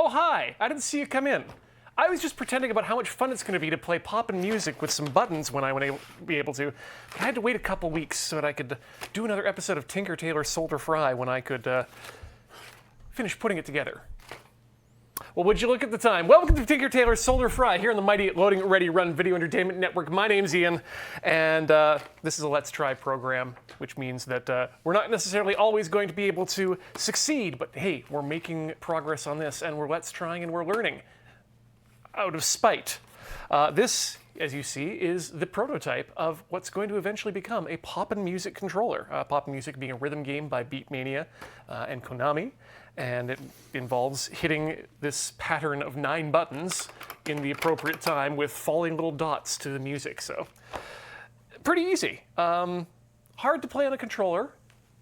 hi. I didn't see you come in. I was just pretending about how much fun it's going to be to play poppin' music with some buttons when I would be able to. But I had to wait a couple weeks so that I could do another episode of Tinker, Tailor, Soldier, Fry when I could finish putting it together. Well, would you look at the time? Welcome to Tinker, Tailor, Soldier, Fry here on the mighty Loading Ready Run Video Entertainment Network. My name's Ian, and this is a Let's Try program, which means that we're not necessarily always going to be able to succeed, but hey, we're making progress on this, and we're Let's Trying and we're learning out of spite. This, as you see, is the prototype of what's going to eventually become a Poppin' Music controller. Poppin' Music being a rhythm game by Beatmania and Konami. And it involves hitting this pattern of 9 buttons in the appropriate time with falling little dots to the music. So, pretty easy. Hard to play on a controller.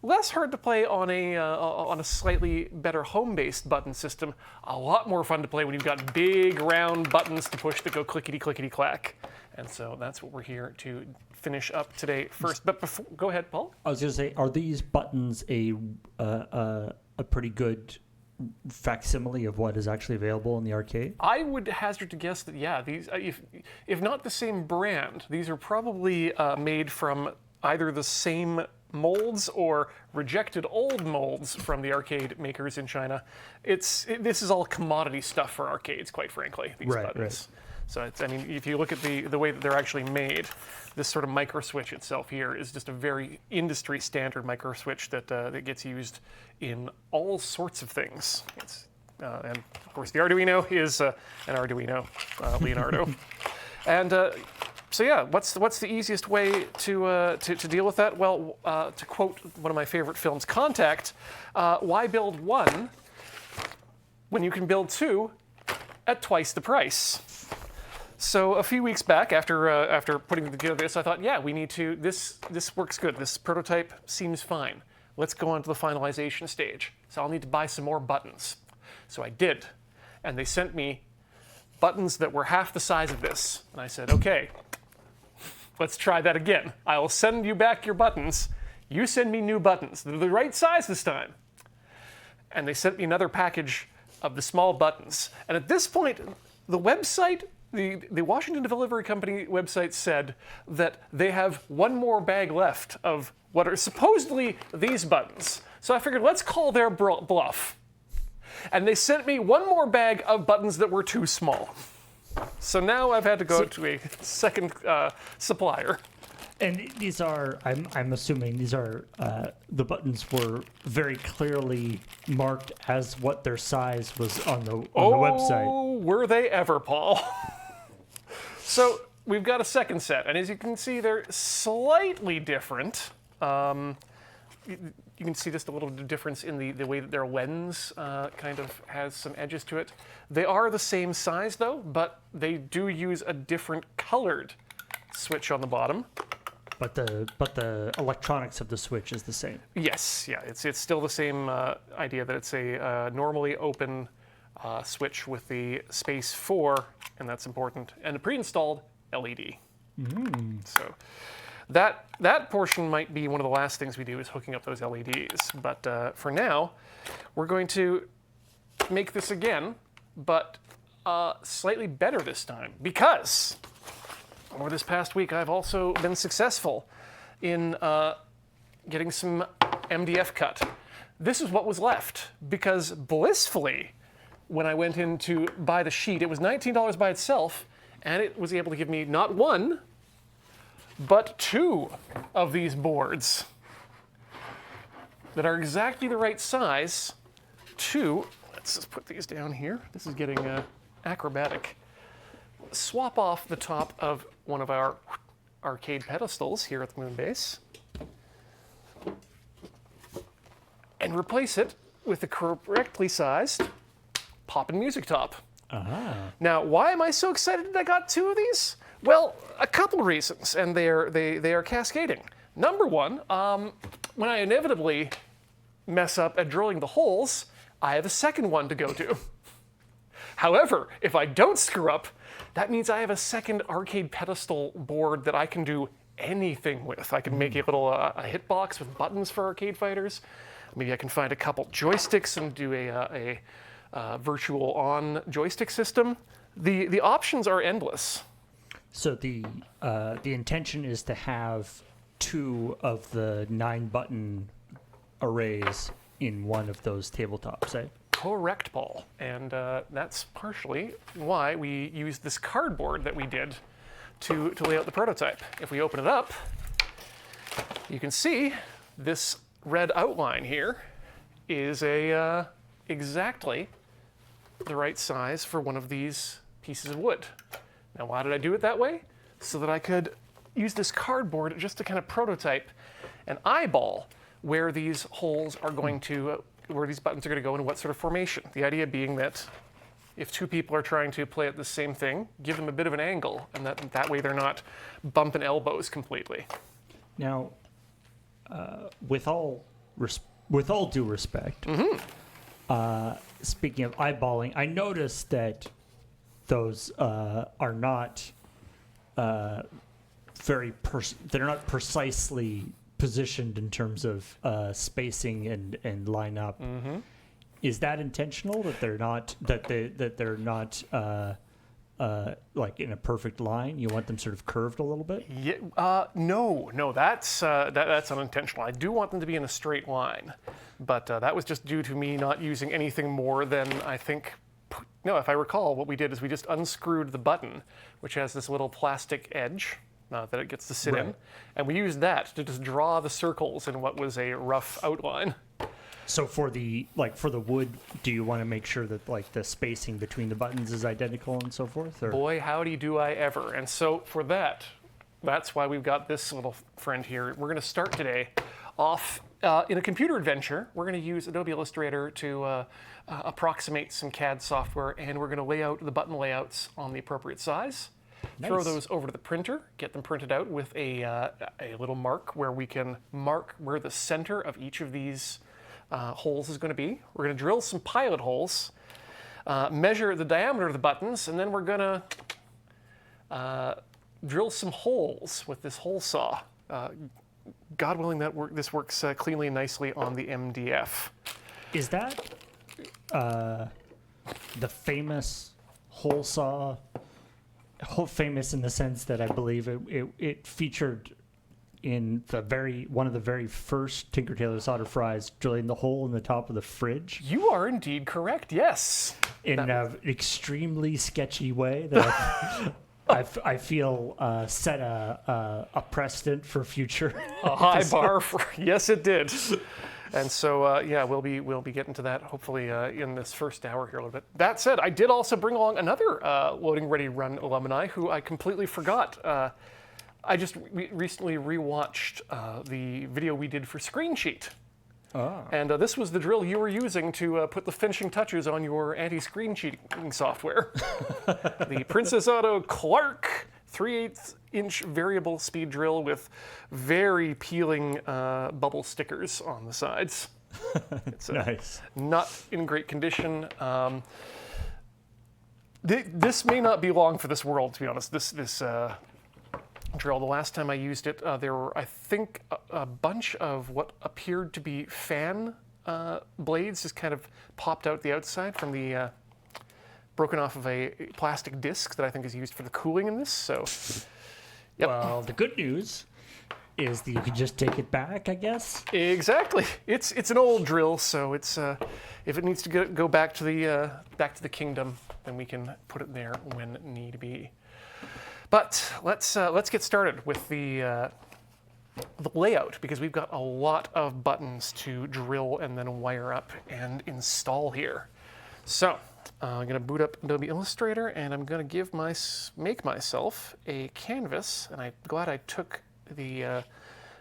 Less hard to play on a slightly better home-based button system. A lot more fun to play when you've got big round buttons to push that go clickety-clickety-clack. And so that's what we're here to finish up today first. But before, go ahead, Paul. I was going to say, are these buttons a pretty good facsimile of what is actually available in the arcade? I would hazard to guess that, yeah, these, if not the same brand, these are probably made from either the same molds or rejected old molds from the arcade makers in China. This is all commodity stuff for arcades, quite frankly, these buttons. Right. So it's, I mean, if you look at the way that they're actually made, this sort of micro switch itself here is just a very industry standard micro switch that gets used in all sorts of things. And of course, the Arduino is an Arduino Leonardo. And so yeah, what's the easiest way to deal with that? Well, to quote one of my favorite films, Contact, why build one when you can build 2 at twice the price? So a few weeks back, after putting together this, I thought, yeah, we need to. This works good. This prototype seems fine. Let's go on to the finalization stage. So I'll need to buy some more buttons. So I did, and they sent me buttons that were half the size of this. And I said, okay, let's try that again. I will send you back your buttons. You send me new buttons. They're the right size this time. And they sent me another package of the small buttons. And at this point, the website. The Washington Delivery Company website said that they have one more bag left of what are supposedly these buttons. So I figured, let's call their bluff. And they sent me one more bag of buttons that were too small. So now I've had to go to a second supplier. And these are, I'm assuming these are, the buttons were very clearly marked as what their size was on the website. Oh, were they ever, Paul? So we've got a second set, and as you can see, they're slightly different. You can see just a little difference in the way that their lens kind of has some edges to it. They are the same size, though, but they do use a different colored switch on the bottom. But the electronics of the switch is the same. Yes, yeah, it's still the same idea that it's a normally open switch with the space for, and that's important, and a pre-installed LED. So that portion might be one of the last things we do is hooking up those LEDs. But for now, we're going to make this again, but slightly better this time, because over this past week, I've also been successful in getting some MDF cut. This is what was left, because blissfully, when I went in to buy the sheet, it was $19 by itself, and it was able to give me not 1, but 2 of these boards that are exactly the right size to, let's just put these down here. This is getting acrobatic. Swap off the top of one of our arcade pedestals here at the moon base and replace it with the correctly sized Poppin' Music top. Now, why am I so excited that I got 2 of these? Well, a couple reasons, and they are cascading. Number one, when I inevitably mess up at drilling the holes, I have a second one to go to. However, if I don't screw up, that means I have a second arcade pedestal board that I can do anything with. I can make a little a hitbox with buttons for arcade fighters. Maybe I can find a couple joysticks and do a virtual on joystick system, the options are endless. So the intention is to have 2 of the 9-button arrays in one of those tabletops, eh? Correct, Paul. And that's partially why we used this cardboard that we did to lay out the prototype. If we open it up, you can see this red outline here is exactly the right size for one of these pieces of wood. Now, why did I do it that way? So that I could use this cardboard just to kind of prototype and eyeball where these holes are going to, where these buttons are going to go and what sort of formation. The idea being that if 2 people are trying to play at the same thing, give them a bit of an angle, and that way they're not bumping elbows completely. Now, with all due respect, speaking of eyeballing, I noticed that those are not they're not precisely positioned in terms of spacing and line up. Is that intentional, that they're not like in a perfect line? You want them sort of curved a little bit? Yeah, no, that's unintentional. I do want them to be in a straight line, but that was just due to me not using anything more than, I think, no, if I recall, what we did is we just unscrewed the button, which has this little plastic edge that it gets to sit in, and we used that to just draw the circles in what was a rough outline. So for the wood, do you want to make sure that like the spacing between the buttons is identical and so forth? Or? Boy, howdy do I ever. And so for that's why we've got this little friend here. We're going to start today off in a computer adventure. We're going to use Adobe Illustrator to approximate some CAD software, and we're going to lay out the button layouts on the appropriate size. Nice. Throw those over to the printer, get them printed out with a little mark where we can mark where the center of each of these holes is going to be. We're going to drill some pilot holes, measure the diameter of the buttons, and then we're going to drill some holes with this hole saw. God willing, this works cleanly and nicely on the MDF. Is that the famous hole saw? Famous in the sense that I believe it featured in one of the very first Tinker Tailor Solder Fries, drilling the hole in the top of the fridge. You are indeed correct. Yes, in an extremely sketchy way that I feel set a precedent for future. A high bar for yes, it did. And so, yeah, we'll be getting to that hopefully in this first hour here a little bit. That said, I did also bring along another Loading Ready Run alumni who I completely forgot. I just recently rewatched the video we did for Screen Sheet. And this was the drill you were using to put the finishing touches on your anti-screen cheating software. The Princess Auto Clark 3/8-inch variable speed drill with very peeling bubble stickers on the sides. It's nice. Not in great condition. This may not be long for this world, to be honest. This drill, the last time I used it, there were, I think, a bunch of what appeared to be fan blades just kind of popped out the outside from the broken off of a plastic disc that I think is used for the cooling in this. So, yep. Well, the good news is that you can just take it back, I guess. Exactly. It's an old drill, so it's if it needs to go back to the kingdom, then we can put it there when need be. But let's get started with the layout, because we've got a lot of buttons to drill and then wire up and install here. So I'm going to boot up Adobe Illustrator, and I'm going to make myself a canvas, and I'm glad I took the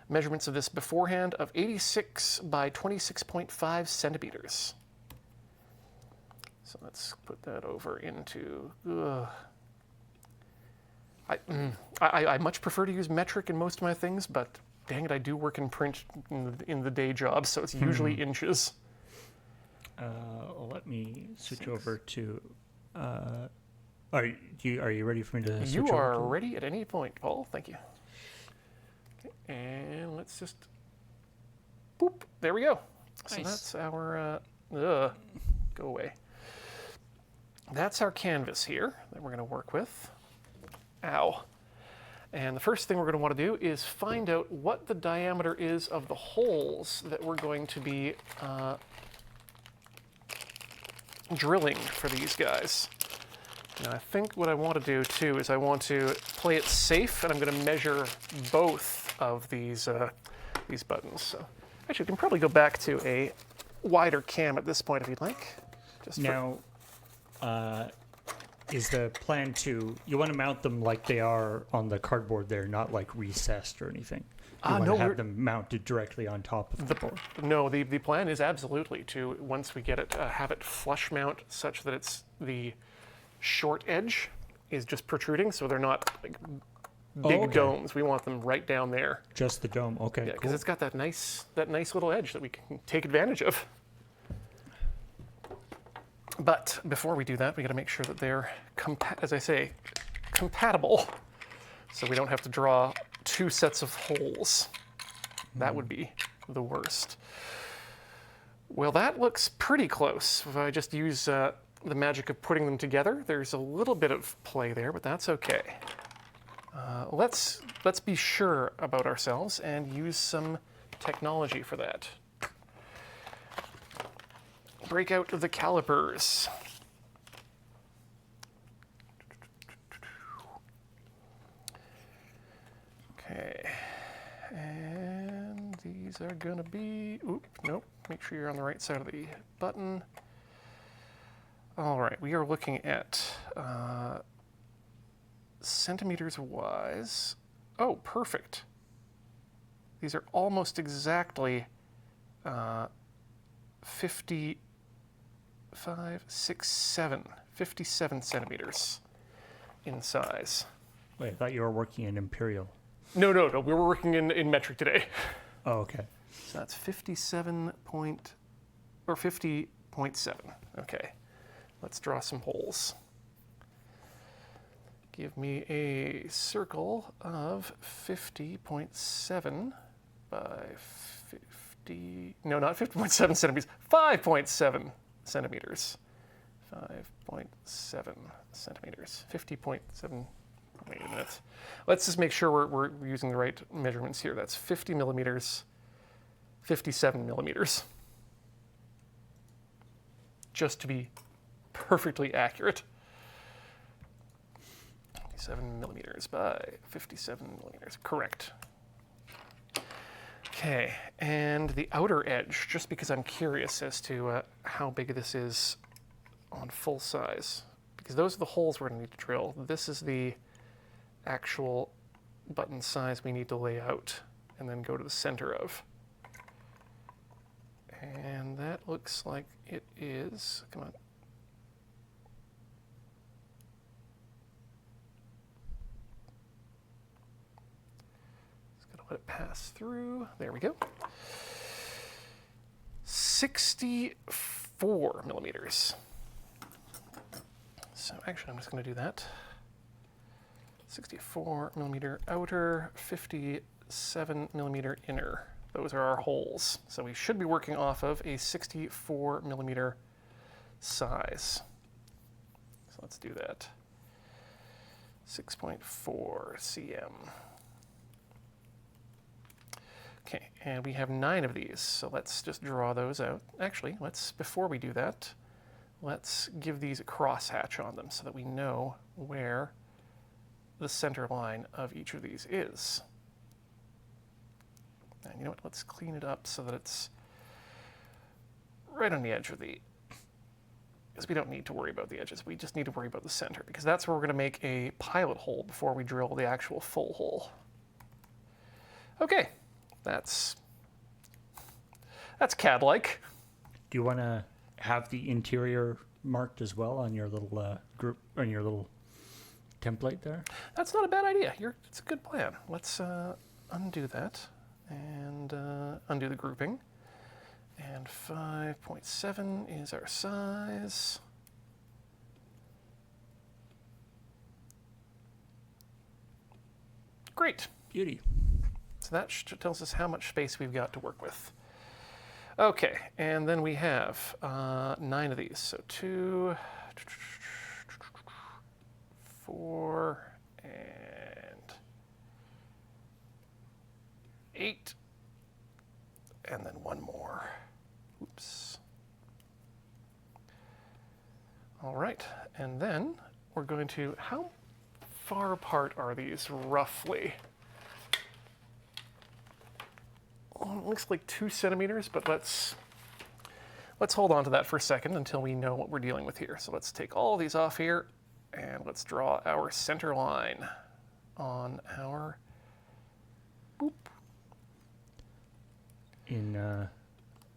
measurements of this beforehand, of 86 by 26.5 centimeters. So let's put that over into... I much prefer to use metric in most of my things, but dang it, I do work in print in the day job, so it's usually inches. Let me switch over to. Are you ready for me to switch over? You are ready at any point, Paul. Thank you. Okay, and let's just. Boop. There we go. So nice. that's our. Go away. that's our canvas here that we're going to work with. Ow. And the first thing we're going to want to do is find out what the diameter is of the holes that we're going to be drilling for these guys. Now I think what I want to do too is I want to play it safe, and I'm going to measure both of these buttons. So actually, we can probably go back to a wider cam at this point if you'd like. Just now, is the plan you want to mount them like they are on the cardboard there, not like recessed or anything? You want to have them mounted directly on top of the board? No, the plan is absolutely to, once we get it, have it flush mount such that it's the short edge is just protruding, so they're not like big domes. We want them right down there. Just the dome, okay. Yeah, because it's got that nice little edge that we can take advantage of. But before we do that, we got to make sure that they're, as I say, compatible, so we don't have to draw two sets of holes. That would be the worst. Well, that looks pretty close. If I just use the magic of putting them together, there's a little bit of play there, but that's okay. Let's be sure about ourselves and use some technology for that. Break out the calipers. Okay, and these are gonna be, nope, make sure you're on the right side of the button. All right, we are looking at centimeters wise. Oh, perfect. These are almost exactly 57 centimeters in size. Wait, I thought you were working in imperial. No, we were working in metric today. Oh, okay. So that's 50.7. Okay, let's draw some holes. Give me a circle of 50.7 by 50, no, not 50.7 centimeters, 5.7 centimeters. 5.7 centimeters, 50.7, wait a minute. Let's just make sure we're using the right measurements here. That's 50 millimeters, 57 millimeters. Just to be perfectly accurate. 57 millimeters by 57 millimeters, correct. Okay, and the outer edge, just because I'm curious as to how big this is on full size, because those are the holes we're going to need to drill. This is the actual button size we need to lay out and then go to the center of. And that looks like it is, come on. Let it pass through. There we go. 64 millimeters. So actually, I'm just going to do that. 64 millimeter outer, 57 millimeter inner. Those are our holes. So we should be working off of a 64 millimeter size. So let's do that. 6.4 cm. Okay, and we have 9 of these, so let's just draw those out. Actually, before we do that, let's give these a crosshatch on them so that we know where the center line of each of these is. And you know what, let's clean it up so that it's right on the edge of the, because we don't need to worry about the edges, we just need to worry about the center, because that's where we're going to make a pilot hole before we drill the actual full hole. Okay. That's CAD-like. Do you want to have the interior marked as well on your little group, on your little template there? That's not a bad idea. It's a good plan. Let's undo that and undo the grouping. And 5.7 is our size. Great. Beauty. So that tells us how much space we've got to work with. Okay, and then we have 9 of these. So 2, 4, and 8, and then one more. Oops. All right, and then we're going to, how far apart are these roughly? Well, it looks like 2 centimeters, but let's hold on to that for a second until we know what we're dealing with here. So let's take all these off here, and let's draw our center line on our boop.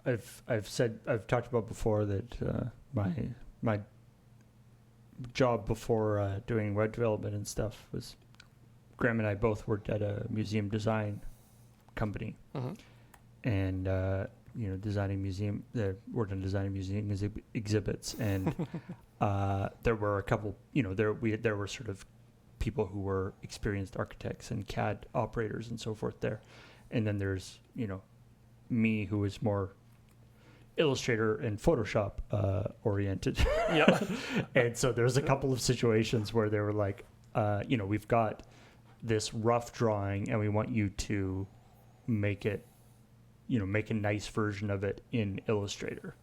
I've talked about before that my job before doing web development and stuff was Graham and I both worked at a museum design company, and designing worked on designing museum exhibits, and there were a couple, there were sort of people who were experienced architects and CAD operators and so forth there, and then there's me, who is more Illustrator and Photoshop oriented. Yeah. And so there's a couple of situations where they were like, we've got this rough drawing and we want you to make it, make a nice version of it in Illustrator.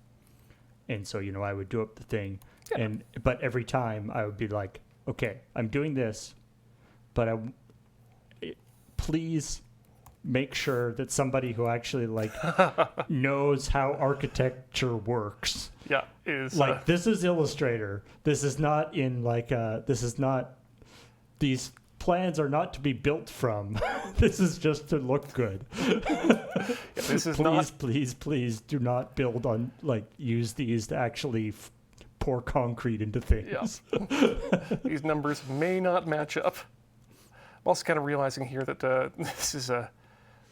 And so, I would do up the thing. Yeah. But every time I would be like, okay, I'm doing this, but please make sure that somebody who actually knows how architecture works. Yeah, is this is Illustrator. This is not in these plans are not to be built from. This is just to look good. Yeah, this is please do not build on use these to actually pour concrete into things. Yeah. These numbers may not match up. I'm also kind of realizing here that this is a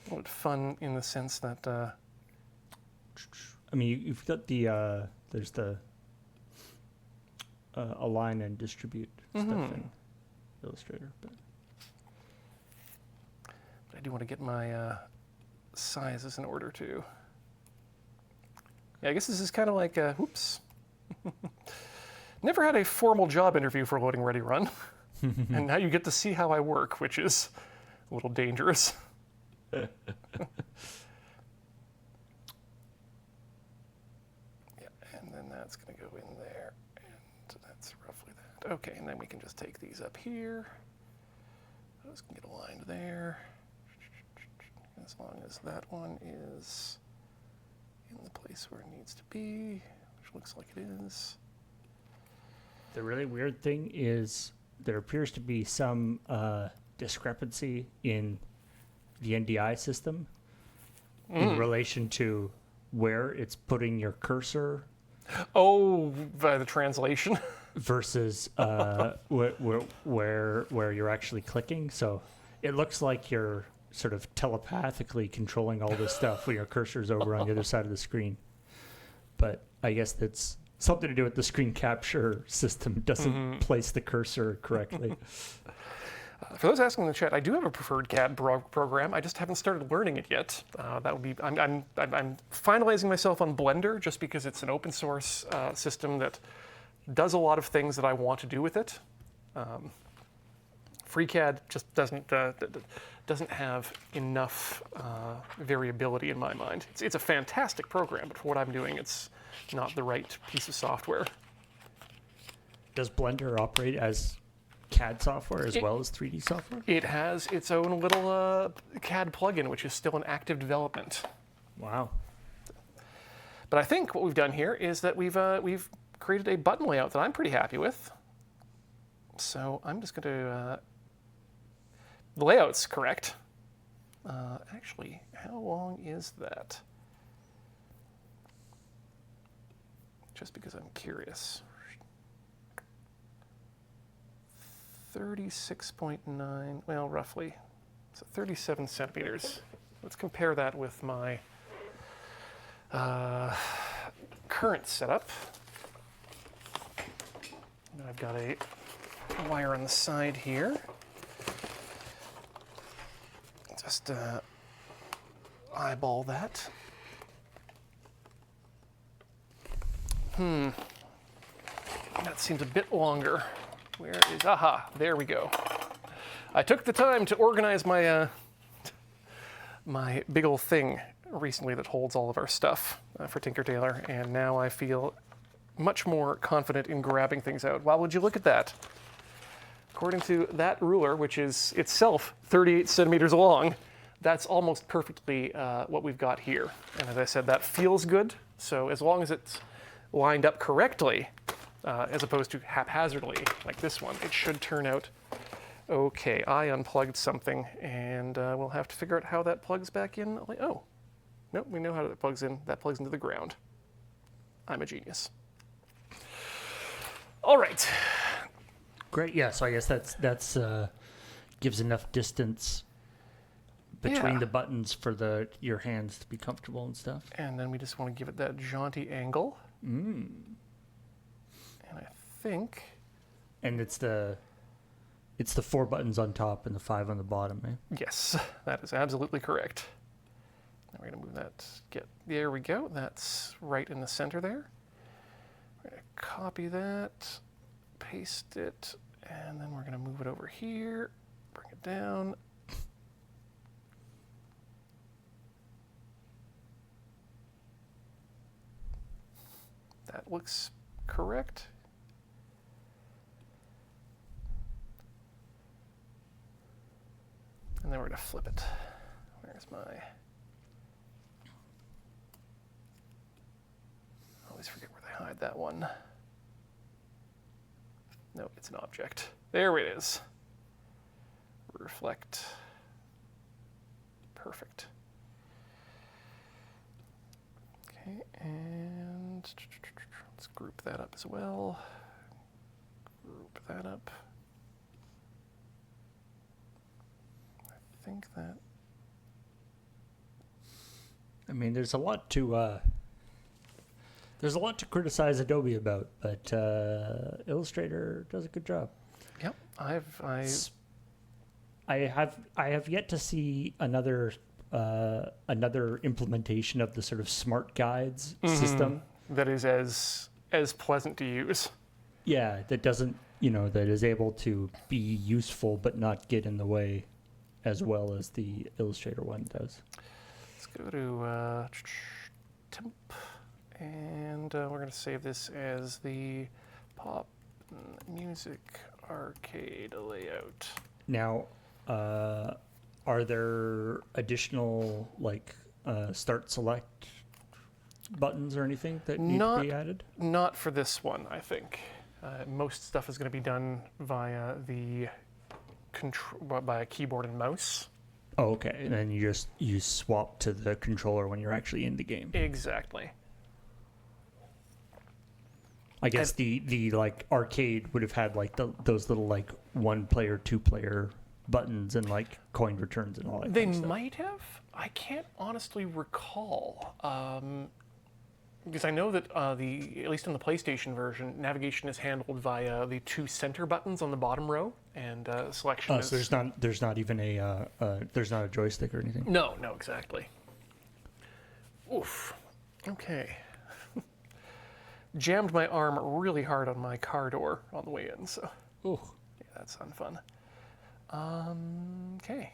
little bit fun in the sense that you've got the there's the align and distribute stuff in Illustrator, but I do want to get my sizes in order too. Yeah, I guess this is kind of like whoops. Never had a formal job interview for Loading Ready Run, and now you get to see how I work, which is a little dangerous. Yeah, and then that's going to go in there, and that's roughly that. Okay, and then we can just take these up here. Those can get aligned there, as long as that one is in the place where it needs to be, which looks like it is. The really weird thing is there appears to be some discrepancy in the NDI system in relation to where it's putting your cursor. Oh, by the translation. Versus where you're actually clicking. So it looks like you're sort of telepathically controlling all this stuff when your cursor's over on the other side of the screen. But I guess that's something to do with the screen capture system doesn't place the cursor correctly. For those asking in the chat, I do have a preferred CAD program. I just haven't started learning it yet. That would be. I'm finalizing myself on Blender just because it's an open source system that does a lot of things that I want to do with it. FreeCAD just doesn't have enough variability in my mind. It's a fantastic program, but for what I'm doing, it's not the right piece of software. Does Blender operate as CAD software as well as 3D software? It has its own little CAD plugin, which is still in active development. Wow. But I think what we've done here is that we've created a button layout that I'm pretty happy with. So I'm just going to... the layout's correct. Actually, how long is that? Just because I'm curious. 36.9, well, roughly. So 37 centimeters. Let's compare that with my current setup. And I've got a wire on the side here. Just eyeball that. That seems a bit longer. Where is, aha, there we go. I took the time to organize my my big old thing recently that holds all of our stuff for Tinker Tailor, and now I feel much more confident in grabbing things out. Wow, would you look at that? According to that ruler, which is itself 38 centimeters long, that's almost perfectly what we've got here. And as I said, that feels good. So as long as it's lined up correctly, as opposed to haphazardly like this one, it should turn out okay. I unplugged something, and we'll have to figure out how that plugs back in. Oh, nope, we know how that plugs in. That plugs into the ground. I'm a genius. All right. Great. Yeah. So I guess that's gives enough distance between the buttons for your hands to be comfortable and stuff. And then we just want to give it that jaunty angle. And I think. And it's the 4 buttons on top and the 5 on the bottom, eh? Yes, that is absolutely correct. Now we're going to move that. There we go. That's right in the center there. We're going to copy that, paste it, and then we're going to move it over here, bring it down. That looks correct. And then we're going to flip it. Where's my... I always forget where they hide that one. No, it's an object. There it is. Reflect. Perfect. Okay, and let's group that up as well. Group that up. I think that. I mean, there's a lot to criticize Adobe about, but Illustrator does a good job. Yep, I have yet to see another implementation of the sort of smart guides system that is as pleasant to use. Yeah, that doesn't, that is able to be useful but not get in the way as well as the Illustrator one does. Let's go to temp, and we're going to save this as the pop music arcade layout. Now, are there additional start select buttons or anything that need to be added? Not for this one, I think. Most stuff is going to be done via the by a keyboard and mouse. Oh, okay. And then you swap to the controller when you're actually in the game. Exactly. I guess the arcade would have had those little 1-player, 2-player buttons and coin returns and all that. They might have. I can't honestly recall. Because I know that at least in the PlayStation version, navigation is handled via the 2 center buttons on the bottom row, and selection is... So there's not even there's not a joystick or anything? No, exactly. Oof. Okay. Jammed my arm really hard on my car door on the way in, so... Ooh. Yeah, that's unfun. Okay.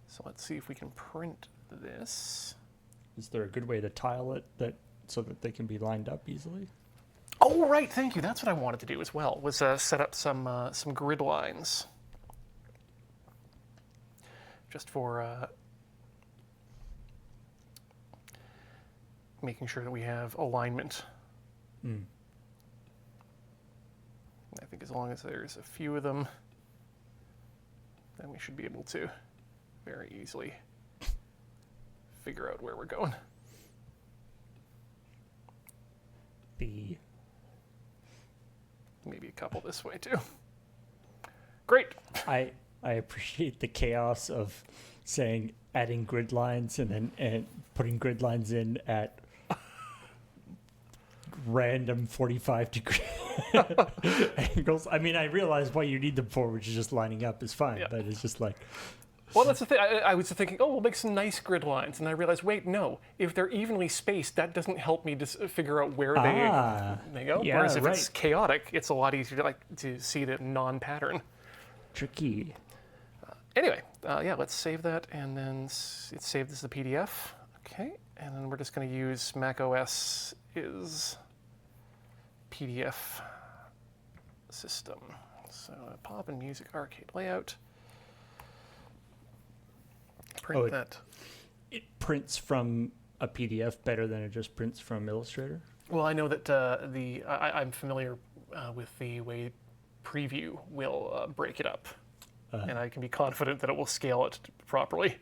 So let's see if we can print this. Is there a good way to tile it so that they can be lined up easily? Oh, right, thank you. That's what I wanted to do as well, was set up some grid lines. Just for making sure that we have alignment. I think as long as there's a few of them, then we should be able to very easily figure out where we're going. Maybe a couple this way too. Great. I appreciate the chaos of saying adding grid lines and putting grid lines in at random 45-degree angles. I mean, I realize what you need them for, which is just lining up is fine, but it's just Well, that's the thing. I was thinking, oh, we'll make some nice grid lines, and I realized, wait, no. If they're evenly spaced, that doesn't help me figure out where they go. yeah, Whereas if right. it's chaotic, it's a lot easier to see the non-pattern. Tricky. Anyway, yeah, let's save that, and then it's saved as the PDF. Okay, and then we're just going to use macOS is PDF system. So pop and music arcade layout. Print that. It prints from a PDF better than it just prints from Illustrator? Well, I know that I'm familiar with the way Preview will break it up, and I can be confident that it will scale it properly.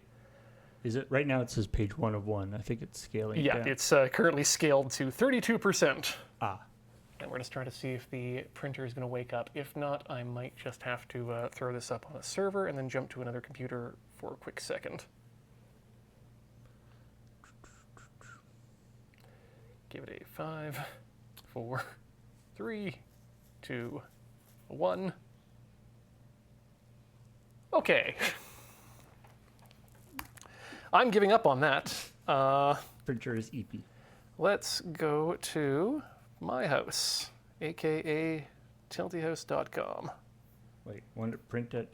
Is it right now? It says page 1 of 1. I think it's scaling. Yeah, down. it's currently scaled to 32%. Ah. And we're just trying to see if the printer is going to wake up. If not, I might just have to throw this up on a server and then jump to another computer for a quick second. Give it a 5, 4, 3, 2, 1. Okay. I'm giving up on that. Printer is EP. Let's go to my house, aka tiltyhouse.com. Wait, want it print at?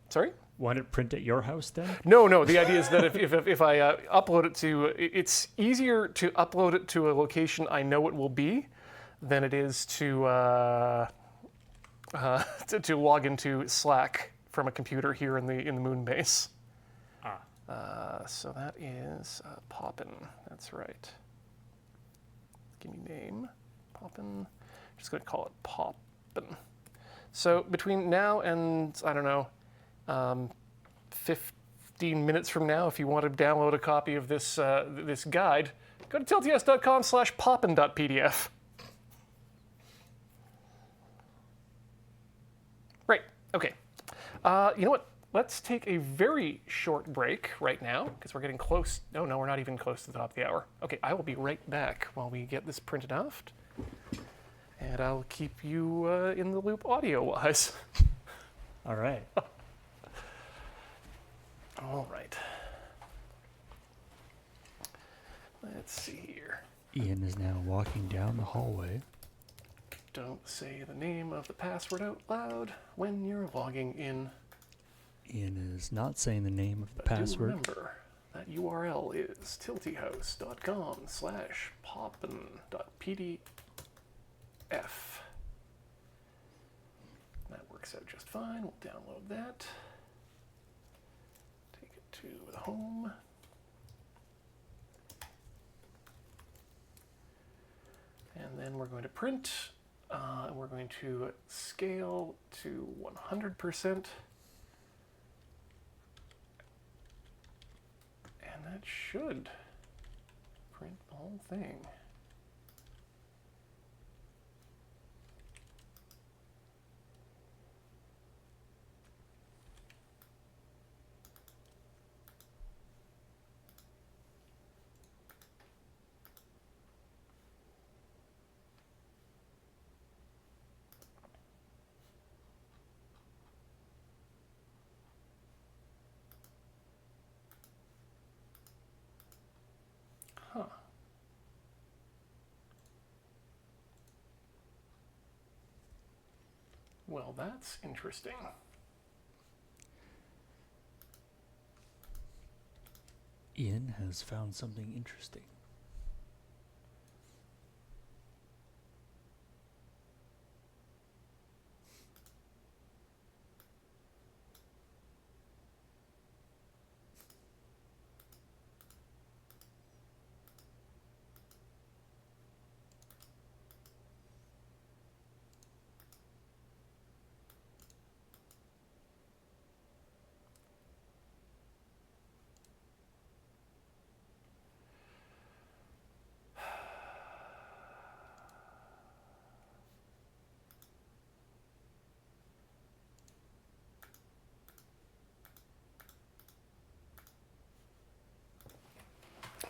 Sorry? Want it print at your house then? No. The idea is that if I upload it to, it's easier to upload it to a location I know it will be than it is to log into Slack from a computer here in the moon base. So that is Poppin. That's right. Give me name. Poppin. Just going to call it Poppin. So between now and, I don't know, 15 minutes from now, if you want to download a copy of this this guide, go to tilts.com/poppin.pdf. Right. Okay. You know what? Let's take a very short break right now, because we're getting close. No, we're not even close to the top of the hour. Okay, I will be right back while we get this printed off, and I'll keep you in the loop audio-wise. All right. All right. Let's see here. Ian is now walking down the hallway. Don't say the name of the password out loud when you're logging in. Ian is not saying the name of the But password. do remember, that URL is tiltyhouse.com/poppin.pdf. That works out just fine. We'll download that. Take it to the home. And then we're going to print. We're going to scale to 100%. And that should print the whole thing. Huh. Well, that's interesting. Ian has found something interesting.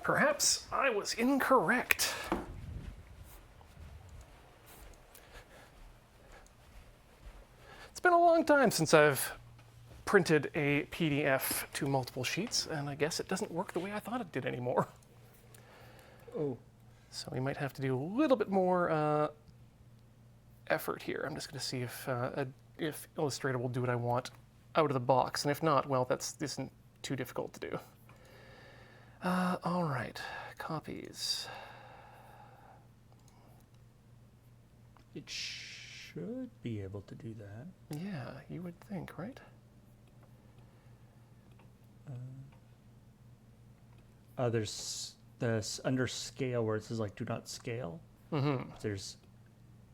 Perhaps I was incorrect. It's been a long time since I've printed a PDF to multiple sheets, and I guess it doesn't work the way I thought it did anymore. Oh. So we might have to do a little bit more effort here. I'm just going to see if Illustrator will do what I want out of the box, and if not, well, this isn't too difficult to do. All right, copies. It should be able to do that. Yeah, you would think, right? There's this under scale where it says like do not scale. Mm-hmm. There's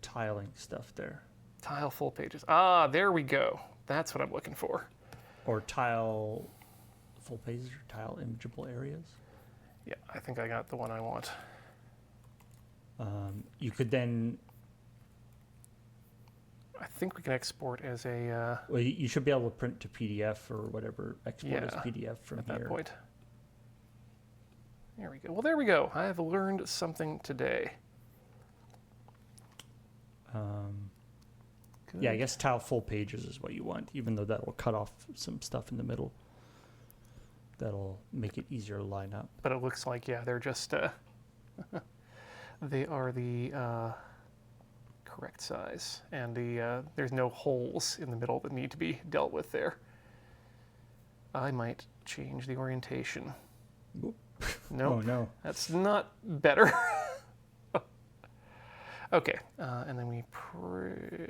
tiling stuff there. Tile full pages. Ah, there we go. That's what I'm looking for. Or tile full pages or tile imageable areas. Yeah, I think I got the one I want. You could then. I think we can export as a. Well, you should be able to print to PDF or whatever. Export as Yeah, PDF from at here. that point. There we go. Well, there we go. I have learned something today. Yeah, I guess tile full pages is what you want, even though that will cut off some stuff in the middle. That'll make it easier to line up. But it looks like, yeah, they're just, they are the correct size. And there's no holes in the middle that need to be dealt with there. I might change the orientation. Oop. Nope. Oh, no. That's not better. Okay, and then we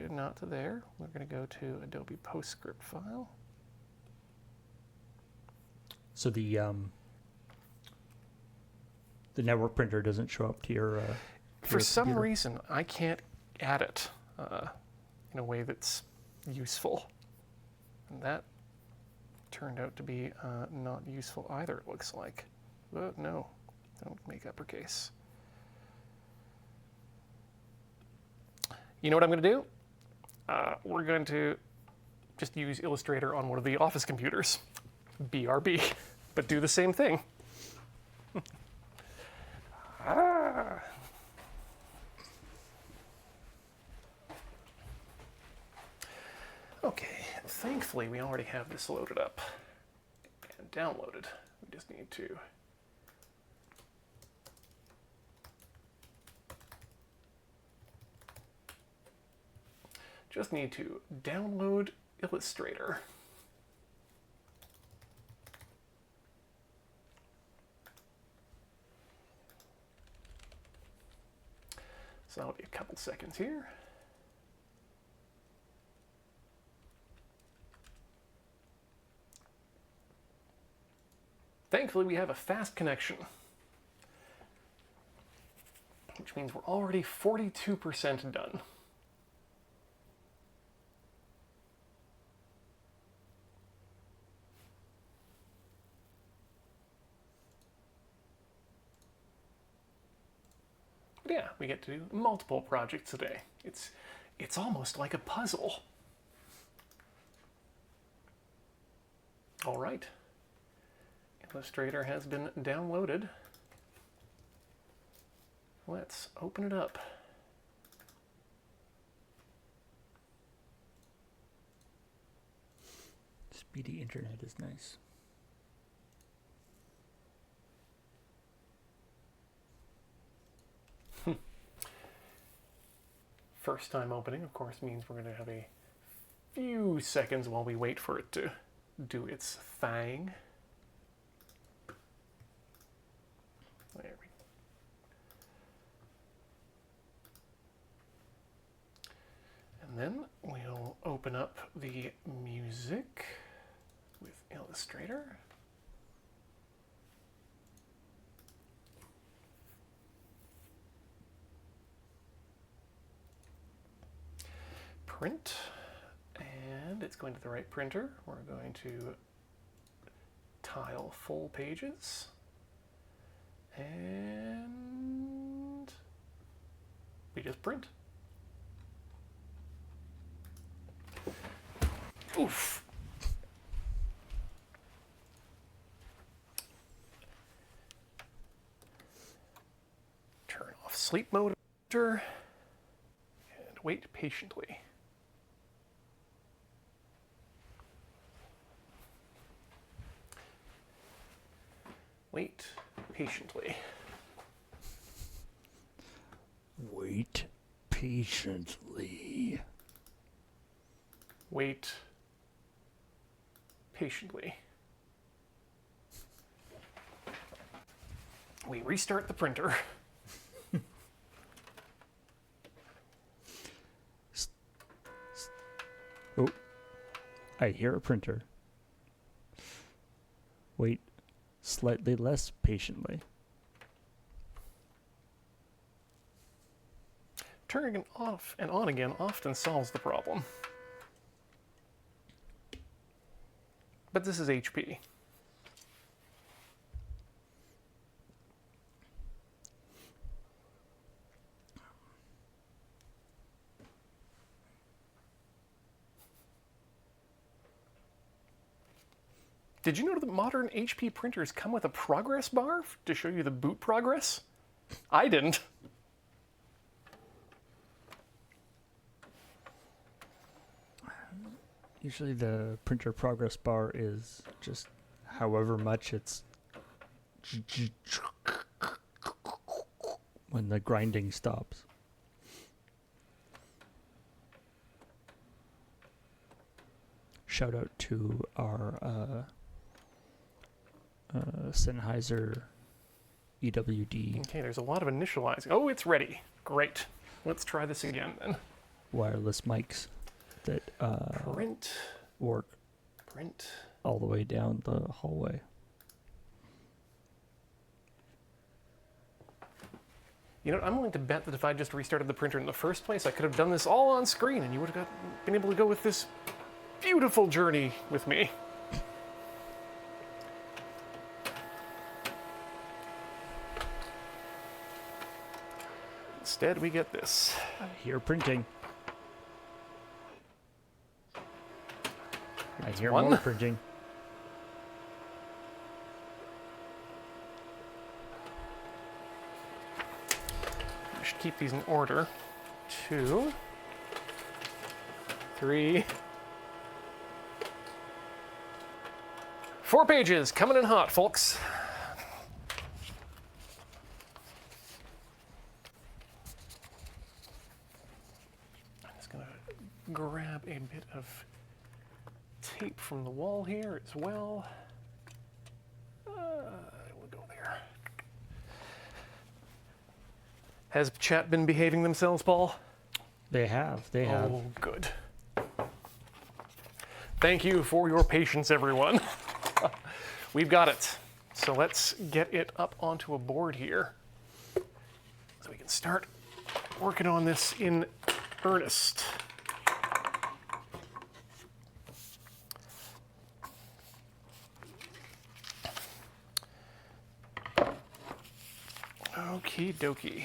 not to there. We're going to go to Adobe PostScript file. So the network printer doesn't show up to your. For some reason, I can't add it in a way that's useful, and that turned out to be not useful either. It looks like. No, don't make uppercase. You know what I'm going to do? We're going to just use Illustrator on one of the office computers. BRB. But do the same thing. Okay, thankfully we already have this loaded up and downloaded. We just need to download Illustrator. So that'll be a couple seconds here. Thankfully, we have a fast connection, which means we're already 42% done. Yeah, we get to do multiple projects a day. It's almost like a puzzle. All right. Illustrator has been downloaded. Let's open it up. Speedy internet is nice. First time opening, of course, means we're going to have a few seconds while we wait for it to do its thing. There we go. And then we'll open up the music with Illustrator. Print, and it's going to the right printer. We're going to tile full pages, and we just print. Oof. Turn off sleep mode and wait patiently. Wait patiently. Wait patiently. Wait patiently. We restart the printer. Oh, I hear a printer. Wait slightly less patiently. Turning it off and on again often solves the problem. But this is HP. Did you know that modern HP printers come with a progress bar to show you the boot progress? I didn't. Usually the printer progress bar is just however much it's when the grinding stops. Shout out to our Sennheiser EWD Okay, there's a lot of initializing. Oh, it's ready. Great. Let's try this again then. wireless mics that Print, work print. all the way down the hallway. You know, I'm willing to bet that if I just restarted the printer in the first place, I could have done this all on screen and you would have been able to go with this beautiful journey with me. Instead, we get this. I hear printing. I hear one. more printing. I should keep these in order. 2, 3, 4 pages coming in hot, folks. I'm just gonna grab a bit of tape from the wall here as well. We'll go there. Has chat been behaving themselves, Paul? They have. They have. Oh, good. Thank you for your patience, everyone. We've got it. So let's get it up onto a board here so we can start working on this in earnest. Okie dokie.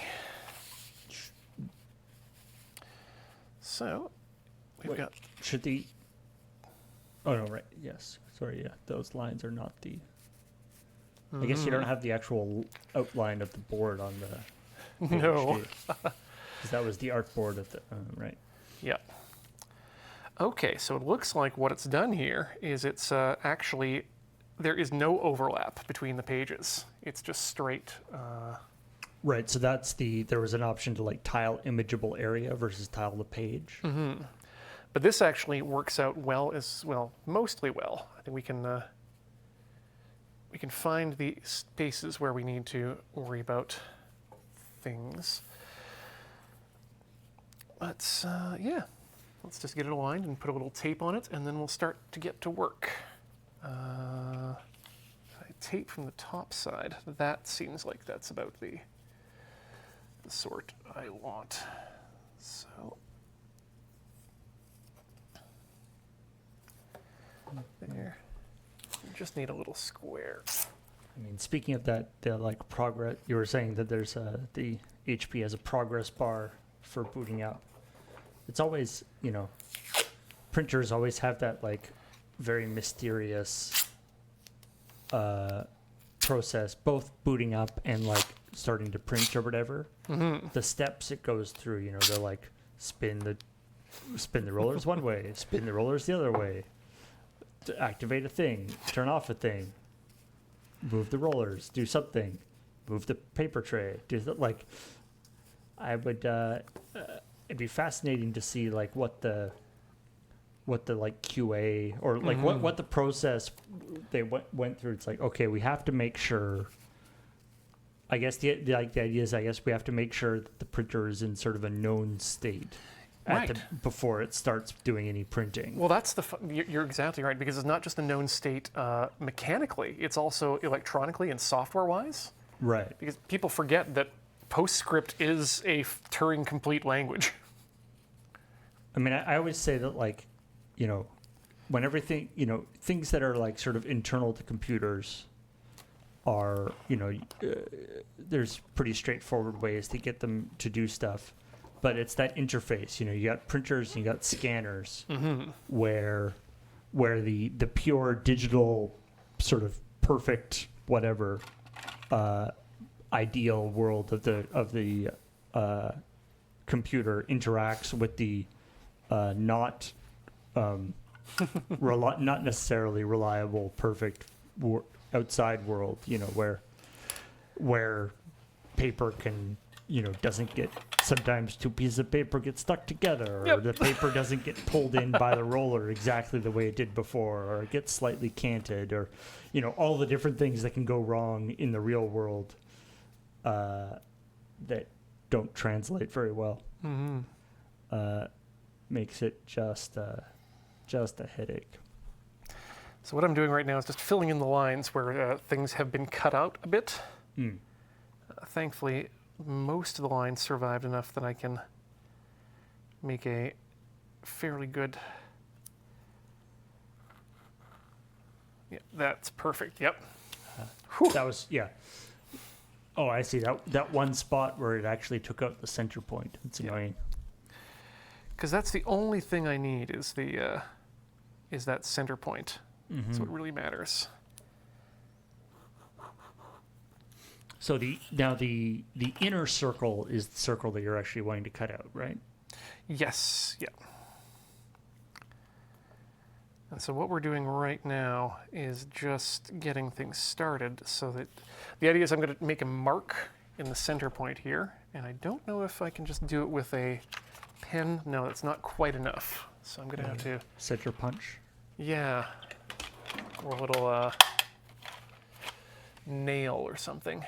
So, we've Wait, got... should the... Oh, no, right. Yes. Sorry, yeah. Those lines are not the... I guess you don't have the actual outline of the board on the page, No. because that was the art board at the... right. Yeah. Okay, so it looks like what it's done here is it's actually... There is no overlap between the pages. It's just straight... Right, so that's the... There was an option to, like, tile imageable area versus tile the page. Mm-hmm. But this actually works out well as well, mostly well. I think we can find the spaces where we need to worry about things. Let's yeah, let's just get it aligned and put a little tape on it, and then we'll start to get to work. If I tape from the top side, that seems like that's about the sort I want. So. There. You just need a little square. I mean, speaking of that, the, like, progress... You were saying that there's the HP has a progress bar for booting out. It's always, you know... Printers always have that, like, very mysterious process, both booting up and, like, starting to print or whatever. Mm-hmm. The steps it goes through, you know, they're like spin the rollers one way, spin the rollers the other way, to activate a thing, turn off a thing. move the rollers, do something, move the paper tray, I would, it'd be fascinating to see like what the like QA or like what the process they went through. It's like, okay, we have to make sure. I guess the idea is, I guess we have to make sure that the printer is in sort of a known state before it starts doing any printing. Well, that's you're exactly right, because it's not just a known state mechanically, it's also electronically and software-wise. Right. Because people forget that PostScript is a Turing complete language. I mean, I always say that, like, you know, when everything, you know, things that are like sort of internal to computers are, you know, there's pretty straightforward ways to get them to do stuff. But it's that interface, you know, you got printers, you got scanners, where the pure digital sort of perfect whatever ideal world of the computer interacts with the not necessarily reliable perfect outside world, you know, where paper can, you know, doesn't get, sometimes two pieces of paper get stuck together, or the paper doesn't get pulled in by the roller exactly the way it did before, or it gets slightly canted, or, you know, all the different things that can go wrong in the real world that don't translate very well. Makes it just a headache. So what I'm doing right now is just filling in the lines where things have been cut out a bit. Thankfully, most of the lines survived enough that I can make a fairly good... Yeah, that's perfect. Yep. That was, yeah. Oh, I see. That one spot where it actually took out the center point. It's annoying. Because that's the only thing I need is that center point. That's what really matters. So the inner circle is the circle that you're actually wanting to cut out, right? Yes. Yeah. And so what we're doing right now is just getting things started, so that the idea is I'm going to make a mark in the center point here, and I don't know if I can just do it with a pen. No, that's not quite enough. So I'm going to have to... Set your punch? Yeah. Or a little nail or something.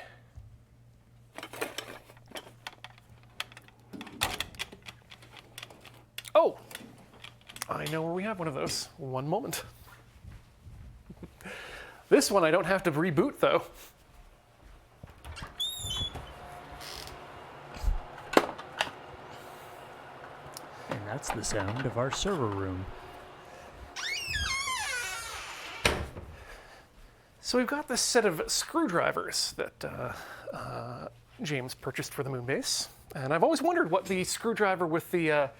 Oh! I know where we have one of those. One moment. This one I don't have to reboot, though. And that's the sound of our server room. So we've got this set of screwdrivers that James purchased for the moon base. And I've always wondered what the screwdriver with the...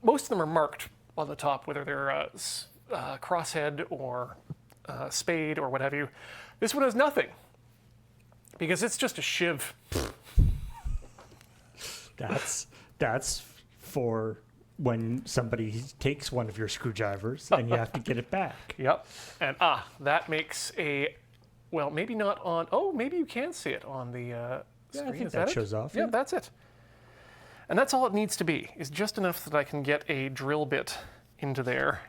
most of them are marked on the top, whether they're crosshead or spade or what have you. This one has nothing, because it's just a shiv. That's for when somebody takes one of your screwdrivers and you have to get it back. Yep. And that makes a, well, maybe not on, oh, maybe you can see it on the screen. I think Is that it? shows off. Yeah, that's it. And that's all it needs to be, is just enough that I can get a drill bit into there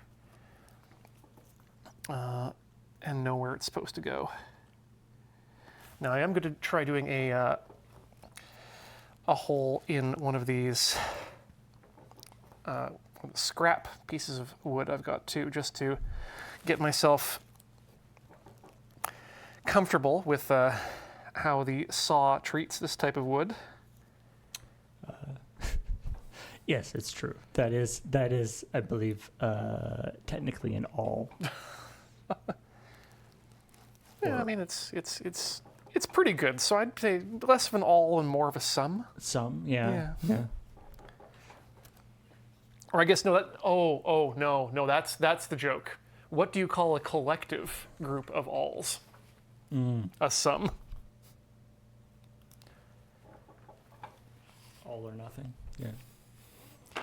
and know where it's supposed to go. Now I am going to try doing a hole in one of these scrap pieces of wood I've got too, just to get myself comfortable with how the saw treats this type of wood. Yes, it's true. That is, I believe, technically an awl. Yeah, I mean it's pretty good. So I'd say less of an awl and more of a sum. Some, yeah. Or I guess no. No. That's the joke. What do you call a collective group of awls? A sum. All or nothing. Yeah. I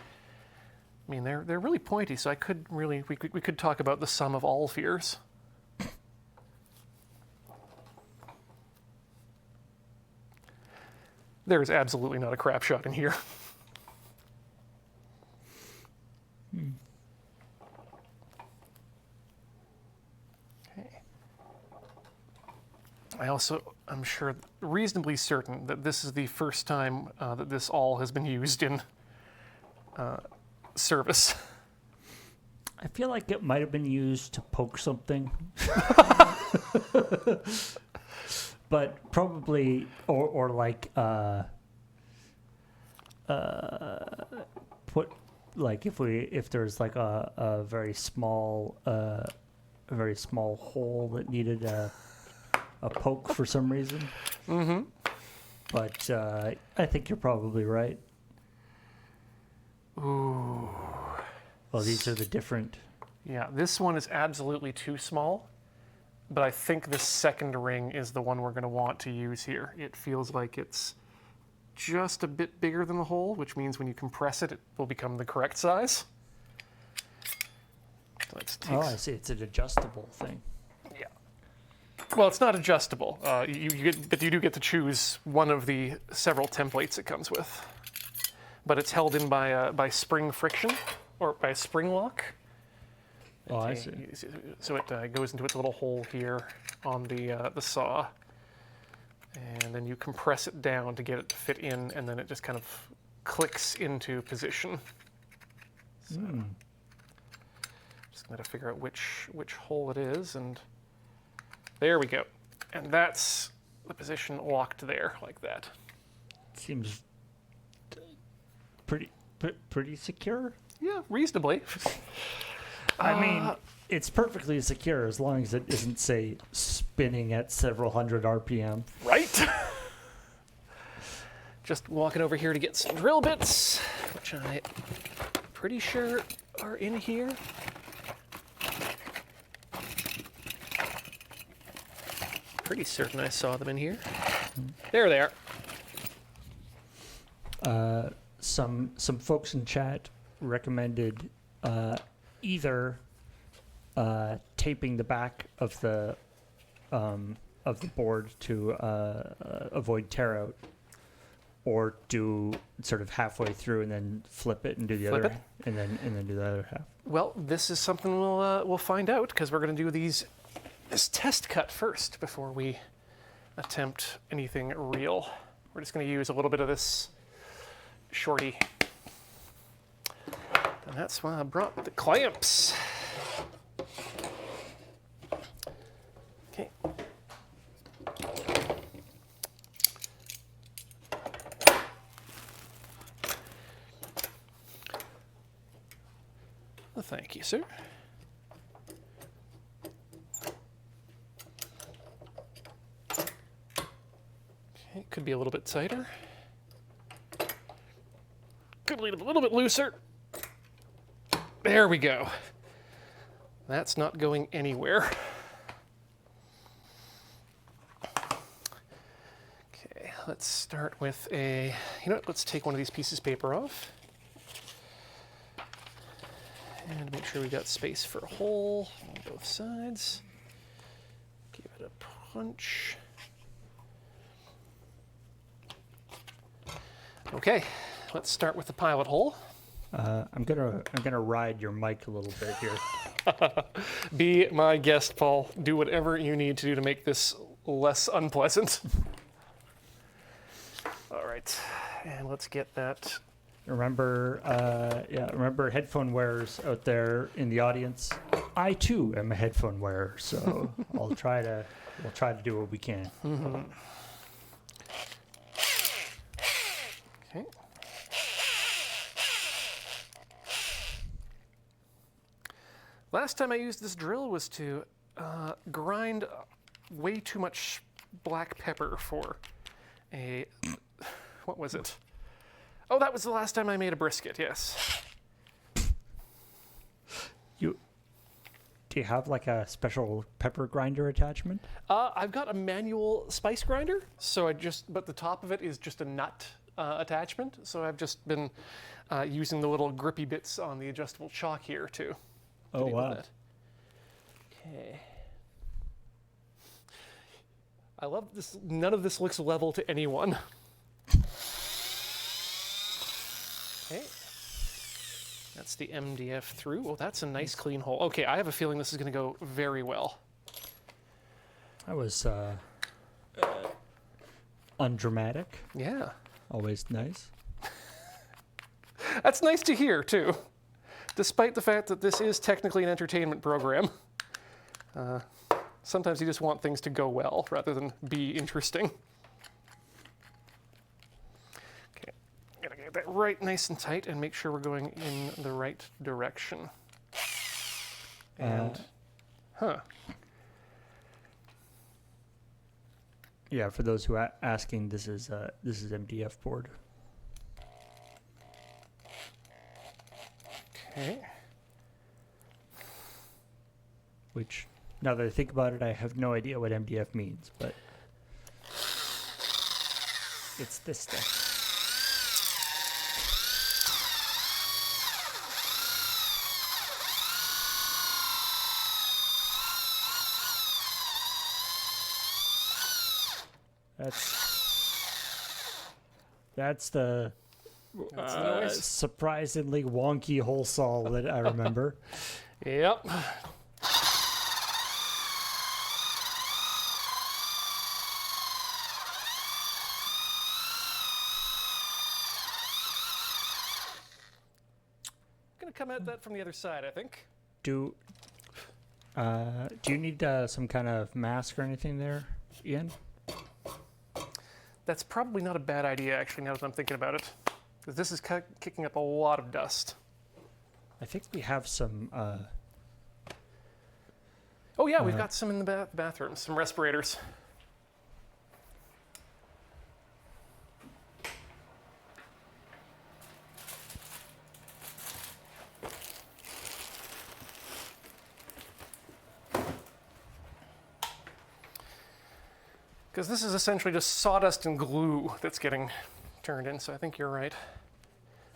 mean, they're really pointy, so we could talk about the sum of all fears. There's absolutely not a crap shot in here. Okay. I'm sure, reasonably certain that this is the first time that this awl has been used in service. I feel like it might have been used to poke something. But probably, or like, put, like if there's like a very small hole that needed a poke for some reason. Mm-hmm. But I think you're probably right. Ooh. Well, these are the different. Yeah, this one is absolutely too small, but I think this second ring is the one we're going to want to use here. It feels like it's just a bit bigger than the hole, which means when you compress it, it will become the correct size. Let's take Oh, I see. It's an adjustable thing. Yeah. Well, it's not adjustable, but you do get to choose one of the several templates it comes with. But it's held in by spring friction, or by a spring lock. Oh, I see. So it goes into its little hole here on the saw, and then you compress it down to get it to fit in, and then it just kind of clicks into position. So just going to figure out which hole it is, and there we go. And that's the position locked there, like that. Seems pretty secure. Yeah, reasonably. I mean, it's perfectly secure as long as it isn't, say, spinning at several hundred RPM. Right? Just walking over here to get some drill bits, which I'm pretty sure are in here. Pretty certain I saw them in here. There they are. Some folks in chat recommended either taping the back of the board to avoid tear out, or do sort of halfway through and then flip it and do the Flip other, it? and then do the other half. Well, this is something we'll find out, because we're going to do this test cut first before we attempt anything real. We're just going to use a little bit of this shorty. And that's why I brought the clamps. Okay. Well, thank you, sir. Okay, could be a little bit tighter. Could leave it a little bit looser. There we go. That's not going anywhere. Okay, let's start with let's take one of these pieces of paper off. And make sure we got space for a hole on both sides. Give it a punch. Okay, let's start with the pilot hole. I'm gonna ride your mic a little bit here. Be my guest, Paul. Do whatever you need to do to make this less unpleasant. All right, and let's get that. Remember headphone wearers out there in the audience. I too am a headphone wearer, so we'll try to do what we can. Mm-hmm. Okay. Last time I used this drill was to grind way too much black pepper for a, what was it? Oh, that was the last time I made a brisket, yes. Do you have like a special pepper grinder attachment? I've got a manual spice grinder, but the top of it is just a nut attachment. So I've just been using the little grippy bits on the adjustable chalk here to Oh, deal wow. with it. Okay. I love this. None of this looks level to anyone. That's the MDF through. Oh, that's a nice clean hole. Okay, I have a feeling this is going to go very well. That was undramatic. Yeah. Always nice. That's nice to hear, too. Despite the fact that this is technically an entertainment program. Sometimes you just want things to go well rather than be interesting. Okay, gotta get that right nice and tight and make sure we're going in the right direction. And, Yeah, for those who are asking, this is MDF board. Okay. Which, now that I think about it, I have no idea what MDF means, but it's this stuff. That's the surprisingly wonky hole saw that I remember. Yep. Gonna come at that from the other side, I think. Do you need some kind of mask or anything there, Ian? That's probably not a bad idea, actually, now that I'm thinking about it. Because this is kicking up a lot of dust. I think we have some... Oh yeah, we've got some in the bathroom, some respirators. Because this is essentially just sawdust and glue that's getting turned in, so I think you're right.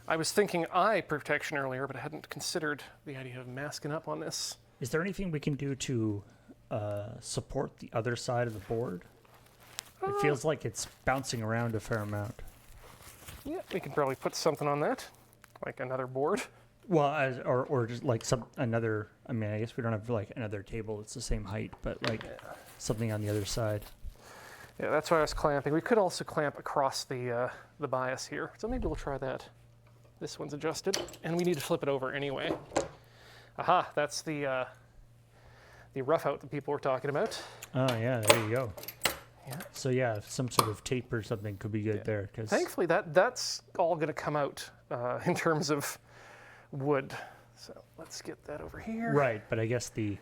I was thinking eye protection earlier, but I hadn't considered the idea of masking up on this. Is there anything we can do to support the other side of the board? It feels like it's bouncing around a fair amount. Yeah, we could probably put something on that, like another board. Well, or just like another. I mean, I guess we don't have like another table that's the same height, but like something on the other side. Yeah, that's why I was clamping. We could also clamp across the bias here, so maybe we'll try that. This one's adjusted, and we need to flip it over anyway. Aha, that's the rough out that people were talking about. Oh yeah, there you go. Yeah. So yeah, some sort of tape or something could be good there. Cause thankfully, that's all going to come out in terms of wood. So let's get that over here. Right, but I guess the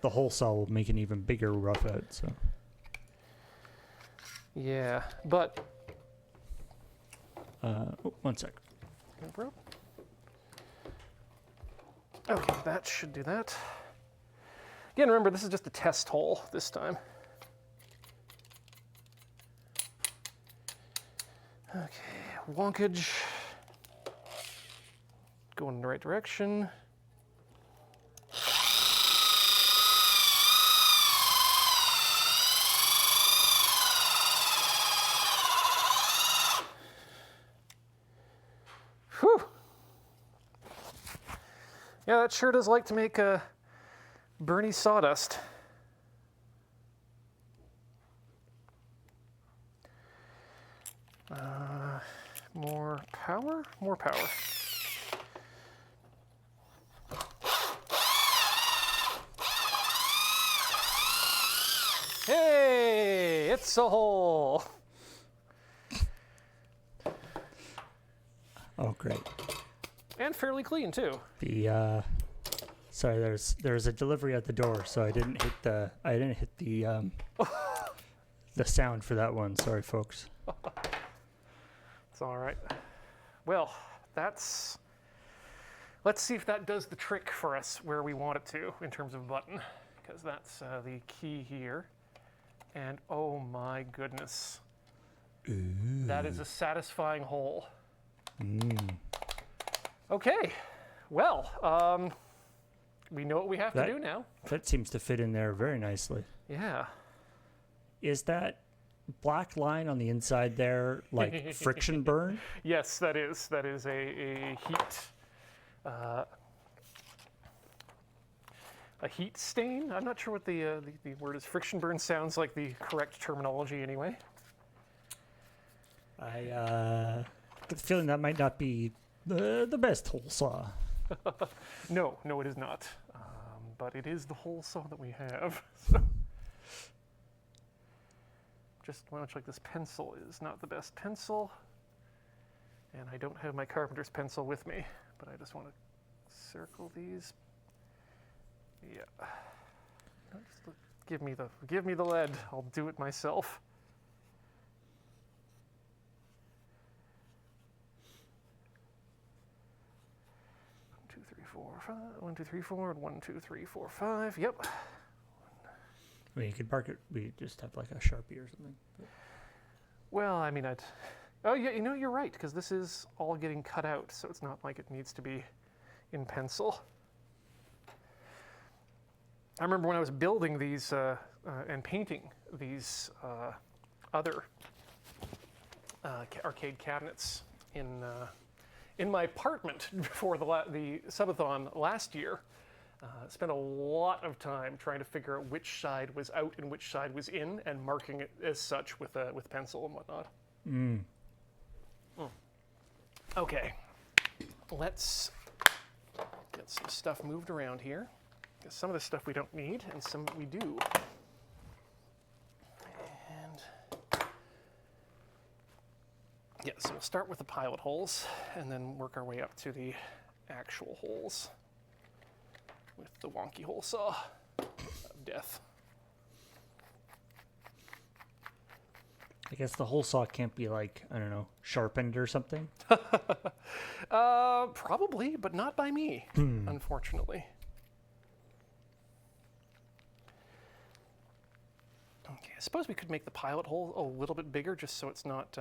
hole saw will make an even bigger rough out. So. Yeah, but. One sec. Okay, that should do that. Again, remember, this is just a test hole this time. Okay, wonkage. Going in the right direction. Whew. Yeah, that sure does like to make Bernie sawdust. More power? More power. Hey, it's a hole. Oh, great. And fairly clean too. The sorry, there's a delivery at the door, so I didn't hit the the sound for that one. Sorry, folks. It's all right. Well, let's see if that does the trick for us where we want it to in terms of button, because that's the key here. And oh my goodness, that is a satisfying hole. Okay, well, we know what we have to do now. That seems to fit in there very nicely. Yeah. Is that black line on the inside there like friction burn? Yes, that is a heat stain. I'm not sure what the word is. Friction burn sounds like the correct terminology anyway. I get the feeling that might not be the best hole saw. No, it is not. But it is the hole saw that we have. So. Just much like this pencil is not the best pencil. And I don't have my carpenter's pencil with me, but I just want to circle these. Yeah. No, just give me the lead. I'll do it myself. 1, 2, 3, 4, 5. 1, 2, 3, 4, and 1, 2, 3, 4, 5. Yep. I mean, you could mark it. We just have like a Sharpie or something. Well, I mean, oh yeah, you're right, because this is all getting cut out, so it's not like it needs to be in pencil. I remember when I was building these and painting these other arcade cabinets in my apartment before the subathon last year. Spent a lot of time trying to figure out which side was out and which side was in, and marking it as such with pencil and whatnot. Okay, let's get some stuff moved around here. Some of the stuff we don't need, and some we do. And yeah, so we'll start with the pilot holes, and then work our way up to the actual holes with the wonky hole saw of death. I guess the hole saw can't be like, I don't know, sharpened or something? Probably, but not by me, unfortunately. Okay, I suppose we could make the pilot hole a little bit bigger just so it's not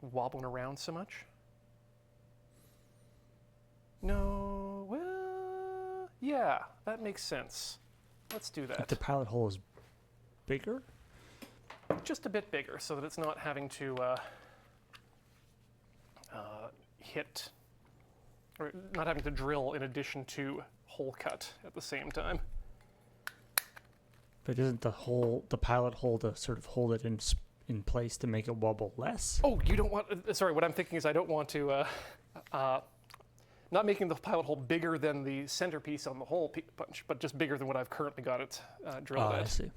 wobbling around so much. No, well, yeah, that makes sense. Let's do that. If the pilot hole is bigger? Just a bit bigger so that it's not having to hit, or not having to drill in addition to hole cut at the same time. But isn't the pilot hole to sort of hold it in place to make it wobble less? Oh, you don't want, sorry, what I'm thinking is I don't want to, not making the pilot hole bigger than the centerpiece on the hole punch, but just bigger than what I've currently got it drilled at. I see.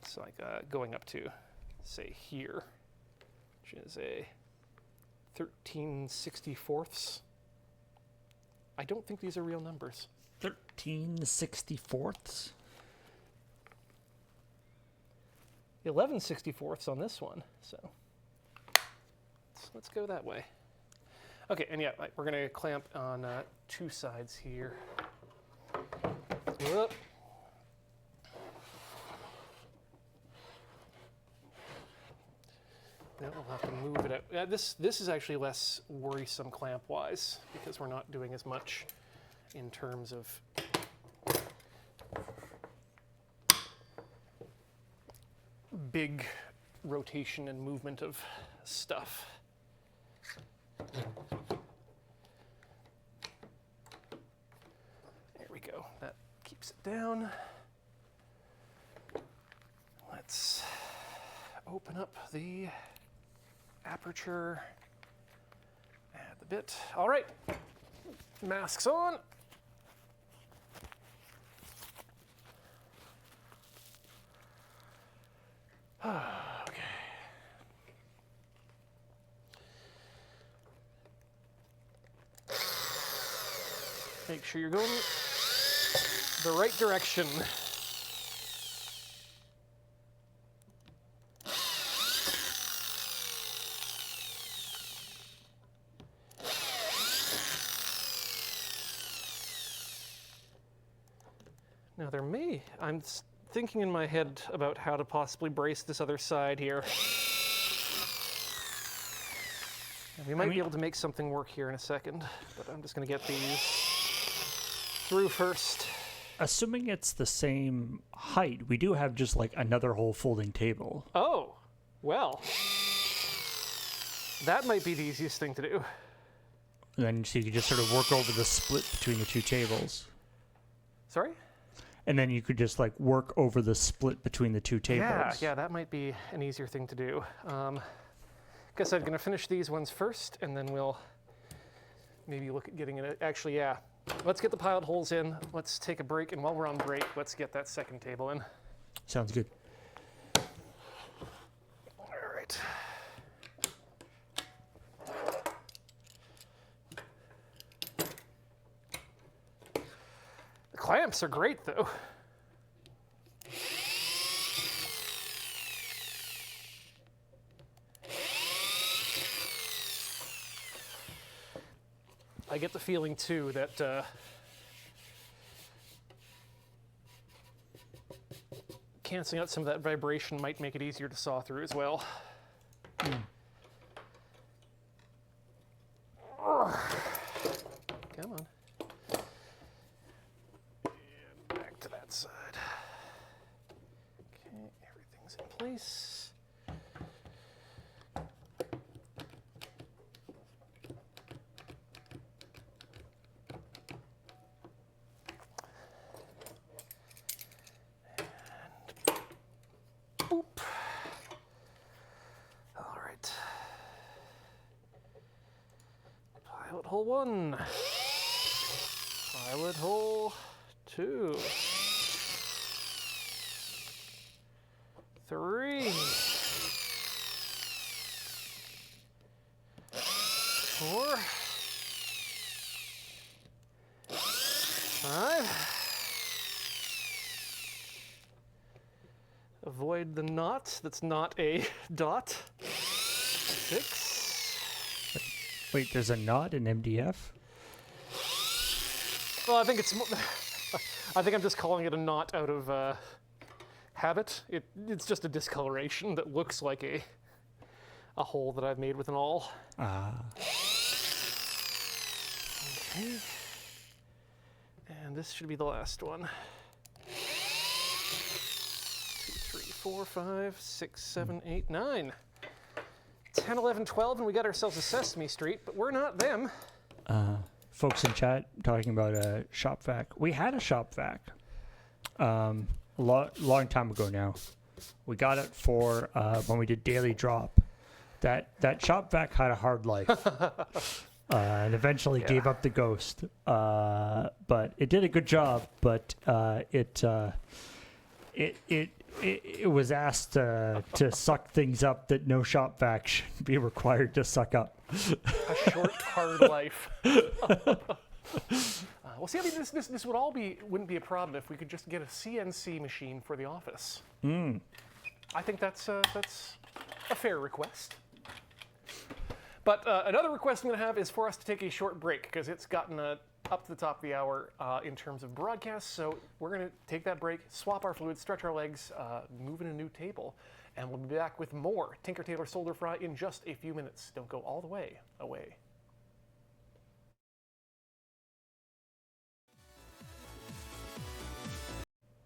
It's like going up to, say, here, which is a 13/64. I don't think these are real numbers. 13/64? 11/64 on this one, so let's go that way. Okay, and yeah, we're going to clamp on two sides here. Whoop. Then we'll have to move it out. This is actually less worrisome clamp-wise because we're not doing as much in terms of big rotation and movement of stuff. There we go. That keeps it down. Let's open up the aperture. Add the bit. All right. Masks on. Okay. Make sure you're going the right direction. Now I'm thinking in my head about how to possibly brace this other side here. And we might be able to make something work here in a second, but I'm just going to get these through first. Assuming it's the same height, we do have just like another whole folding table. Oh, well. That might be the easiest thing to do. And then so you could just sort of work over the split between the two tables. Sorry? And then you could just like work over the split between the two tables. Yeah, that might be an easier thing to do. Guess I'm gonna finish these ones first, and then we'll maybe look at getting it. Actually, yeah. Let's get the pilot holes in. Let's take a break, and while we're on break, let's get that second table in. Sounds good. All right. The clamps are great, though. I get the feeling, too, that canceling out some of that vibration might make it easier to saw through as well. Come on. And back to that side. Okay, everything's in place. Boop. All right. Pilot hole 1. Pilot hole 2. 3. 4. 5. Avoid the knot that's not a dot. 6. Wait, there's a knot in MDF? Well, I think it's. I think I'm just calling it a knot out of habit. It's just a discoloration that looks like a hole that I've made with an awl. Ah. Okay. And this should be the last one. 2, 3, 4, 5, 6, 7, 8, 9. 10, 11, 12, and we got ourselves a Sesame Street, but we're not them. Folks in chat talking about a shop vac. We had a shop vac a long time ago now. We got it for when we did Daily Drop. That shop vac had a hard life and eventually gave up the ghost. But it did a good job. But it was asked to suck things up that no shop vac should be required to suck up. A short, hard life. Well, see, I mean, this would all wouldn't be a problem if we could just get a CNC machine for the office. I think that's a fair request. But another request I'm going to have is for us to take a short break, because it's gotten up to the top of the hour in terms of broadcasts. So we're going to take that break, swap our fluids, stretch our legs, move in a new table, and we'll be back with more Tinker Tailor Solder Fry in just a few minutes. Don't go all the way away.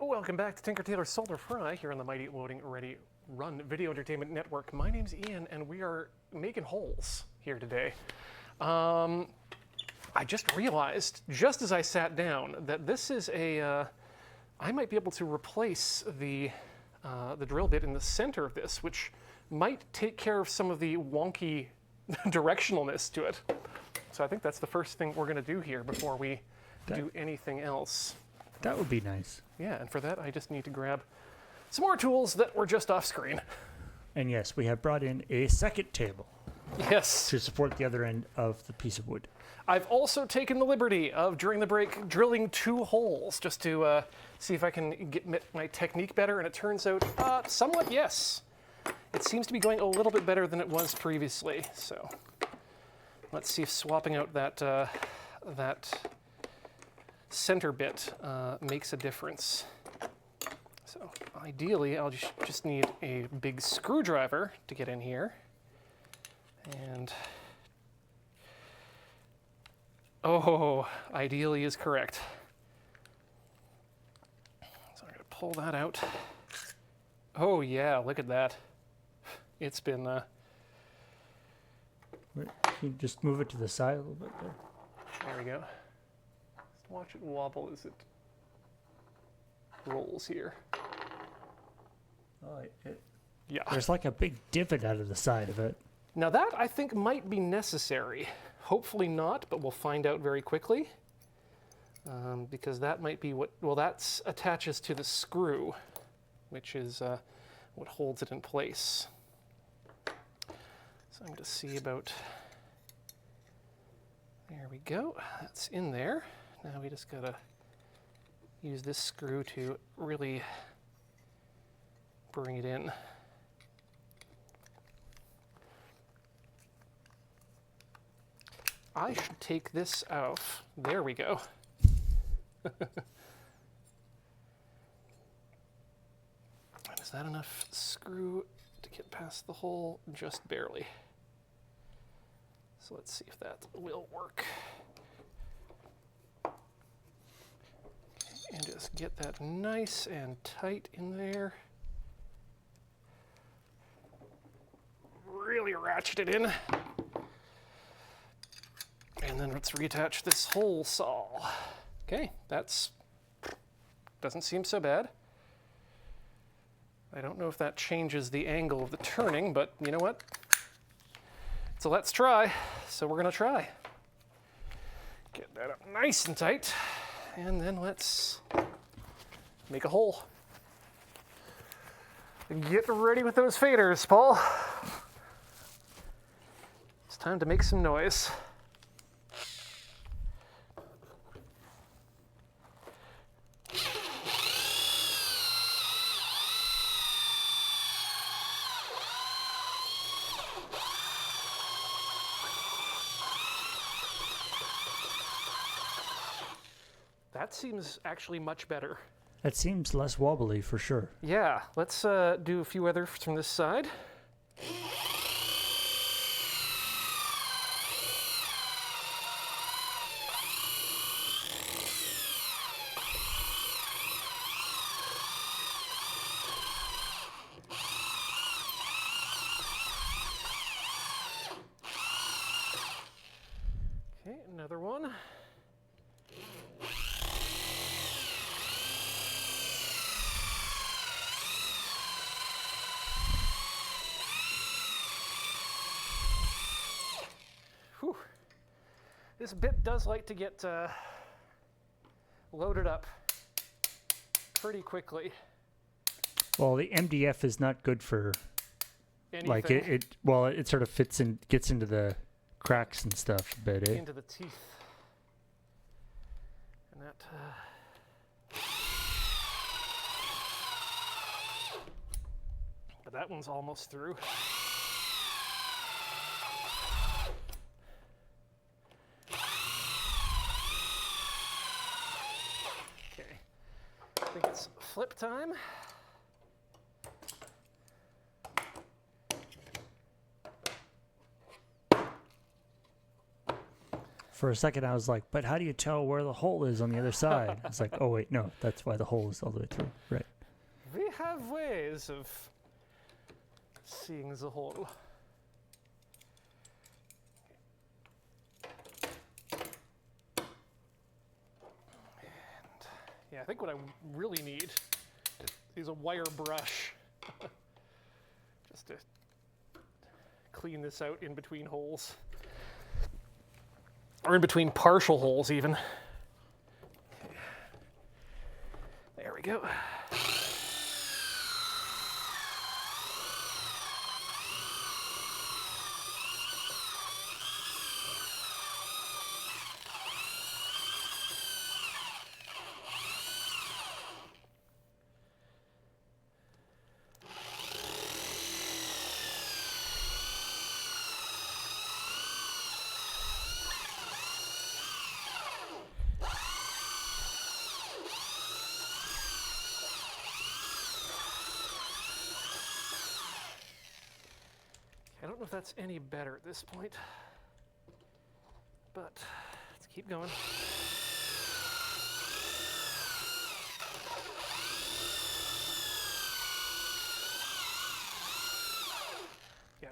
Welcome back to Tinker Tailor Solder Fry here on the Mighty Loading Ready Run Video Entertainment Network. My name's Ian, and we are making holes here today. I just realized, just as I sat down, that this is I might be able to replace the drill bit in the center of this, which might take care of some of the wonky directionalness to it. So I think that's the first thing we're going to do here before we do anything else. That would be nice. Yeah, and for that I just need to grab some more tools that were just off screen. And yes, we have brought in a second table Yes. to support the other end of the piece of wood. I've also taken the liberty of, during the break, drilling 2 holes just to see if I can get my technique better, and it turns out somewhat yes. It seems to be going a little bit better than it was previously, so let's see if swapping out that center bit makes a difference. So ideally, I'll just need a big screwdriver to get in here. And oh, ideally is correct. pull that out. Oh yeah, look at that. It's been Wait, can you just move it to the side a little bit there? there we go. Just watch it wobble as it rolls here. Oh, Yeah. there's like a big divot out of the side of it. Now that I think might be necessary. Hopefully not, but we'll find out very quickly. Because that might be what, well, that attaches to the screw, which is what holds it in place. So I'm going to see about, there we go, that's in there. Now we just got to use this screw to really bring it in. I should take this off. There we go. Is that enough screw to get past the hole? Just barely. So let's see if that will work. And just get that nice and tight in there. Really ratchet it in. And then let's reattach this hole saw. Okay, that's doesn't seem so bad. I don't know if that changes the angle of the turning, but you know what? So let's try. So we're gonna try. Get that up nice and tight, and then let's make a hole. Get ready with those faders, Paul. It's time to make some noise. That seems actually much better. That seems less wobbly for sure. Yeah, let's do a few others from this side. Okay, another one. Whew. This bit does like to get loaded up pretty quickly. Well, the MDF is not good for Anything like it sort of fits in, gets into the cracks and stuff a bit. into the teeth. And that but that one's almost through. Okay, I think it's flip time. For a second, I was like, but how do you tell where the hole is on the other side? It's like, oh, wait, no, that's why the hole is all the way through. Right. We have ways of seeing the hole. And yeah, I think what I really need is a wire brush just to clean this out in between holes. Or in between partial holes, even. There we go. I don't know if that's any better at this point, but let's keep going.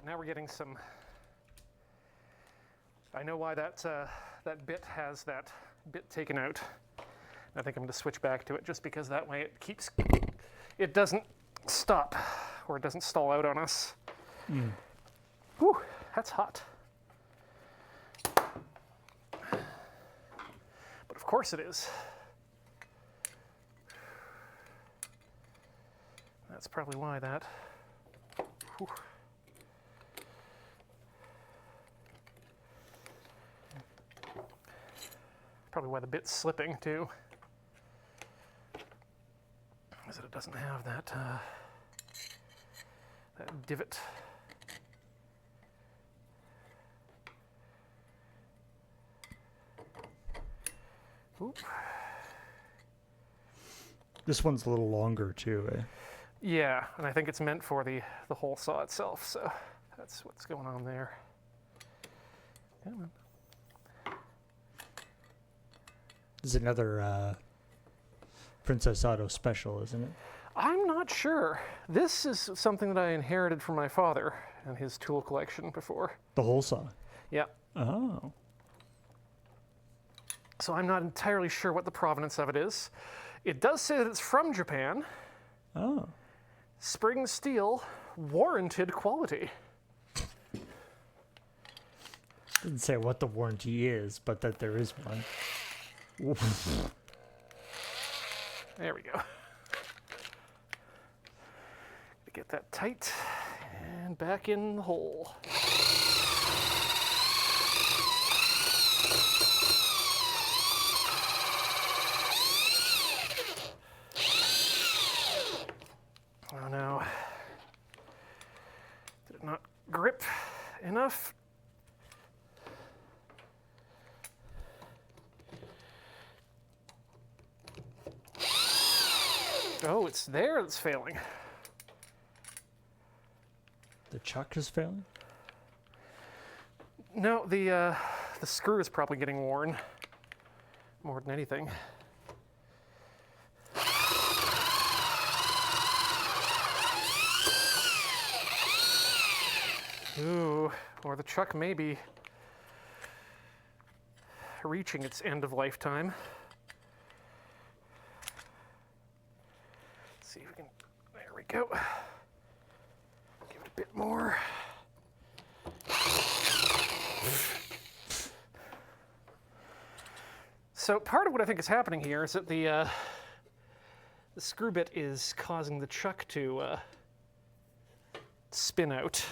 now we're getting some. I know why that bit has that bit taken out. I think I'm going to switch back to it just because that way it doesn't stop or it doesn't stall out on us. Whew, that's hot. But of course it is. That's probably why that. Whew. Probably why the bit's slipping too. Is that it doesn't have that that divot. Oop. This one's a little longer too, eh? Yeah, and I think it's meant for the hole saw itself, so that's what's going on there. Come on. This is another Princess Auto special, isn't it? I'm not sure. This is something that I inherited from my father and his tool collection before. The hole saw. Yeah. Oh. So I'm not entirely sure what the provenance of it is. It does say that it's from Japan. Oh. Spring steel, warranted quality. Doesn't say what the warranty is, but that there is one. There we go. Get that tight and back in the hole. Oh no. Did it not grip enough? Oh, it's there that's failing. The chuck is failing? No, the screw is probably getting worn more than anything. Ooh, or the chuck may be reaching its end of lifetime. Let's see if we can, there we go. Give it a bit more. So part of what I think is happening here is that the screw bit is causing the chuck to spin out.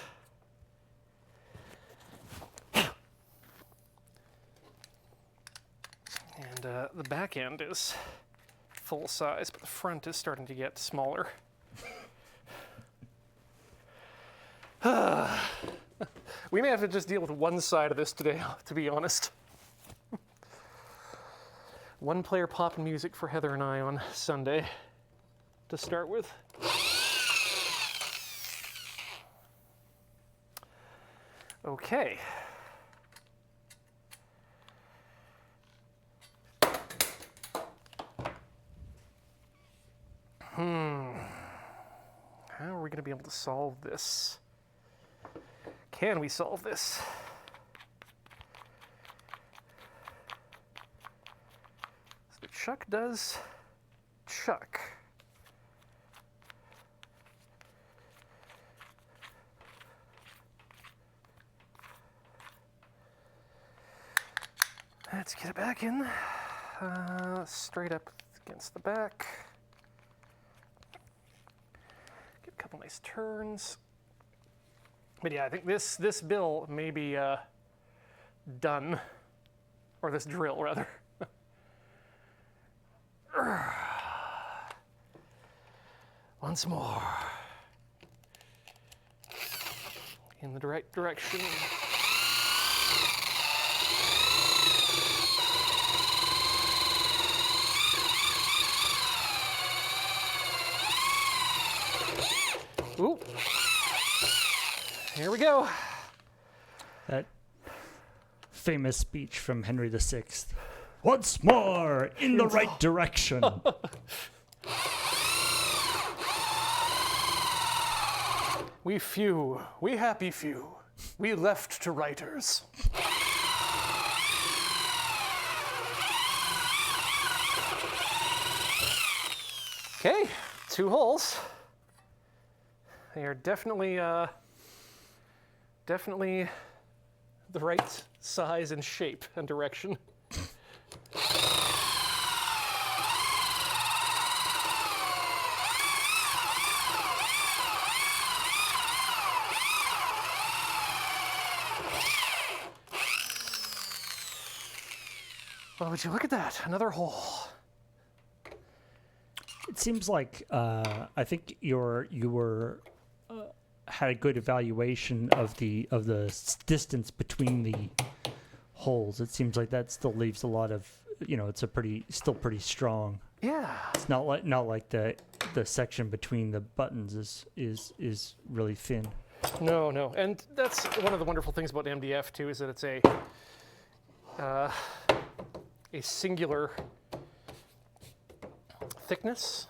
And the back end is full size, but the front is starting to get smaller. We may have to just deal with one side of this today, to be honest. One player pop music for Heather and I on Sunday to start with. Okay. How are we going to be able to solve this? Can we solve this? So the chuck does chuck. Let's get it back in. Straight up against the back. Get a couple nice turns. But yeah, I think this bill may be done, or this drill rather. Once more. In the right direction. Ooh. Here we go. That famous speech from Henry VI. Once more, in the right direction. We few, we happy few, we left to writers. Okay, 2 holes. They are definitely the right size and shape and direction. Oh, would you look at that? Another hole. It seems like I think you were had a good evaluation of the distance between the holes. It seems like that still leaves a lot of, it's still pretty strong. Yeah. It's not like the section between the buttons is really thin. No, and that's one of the wonderful things about MDF too, is that it's a singular thickness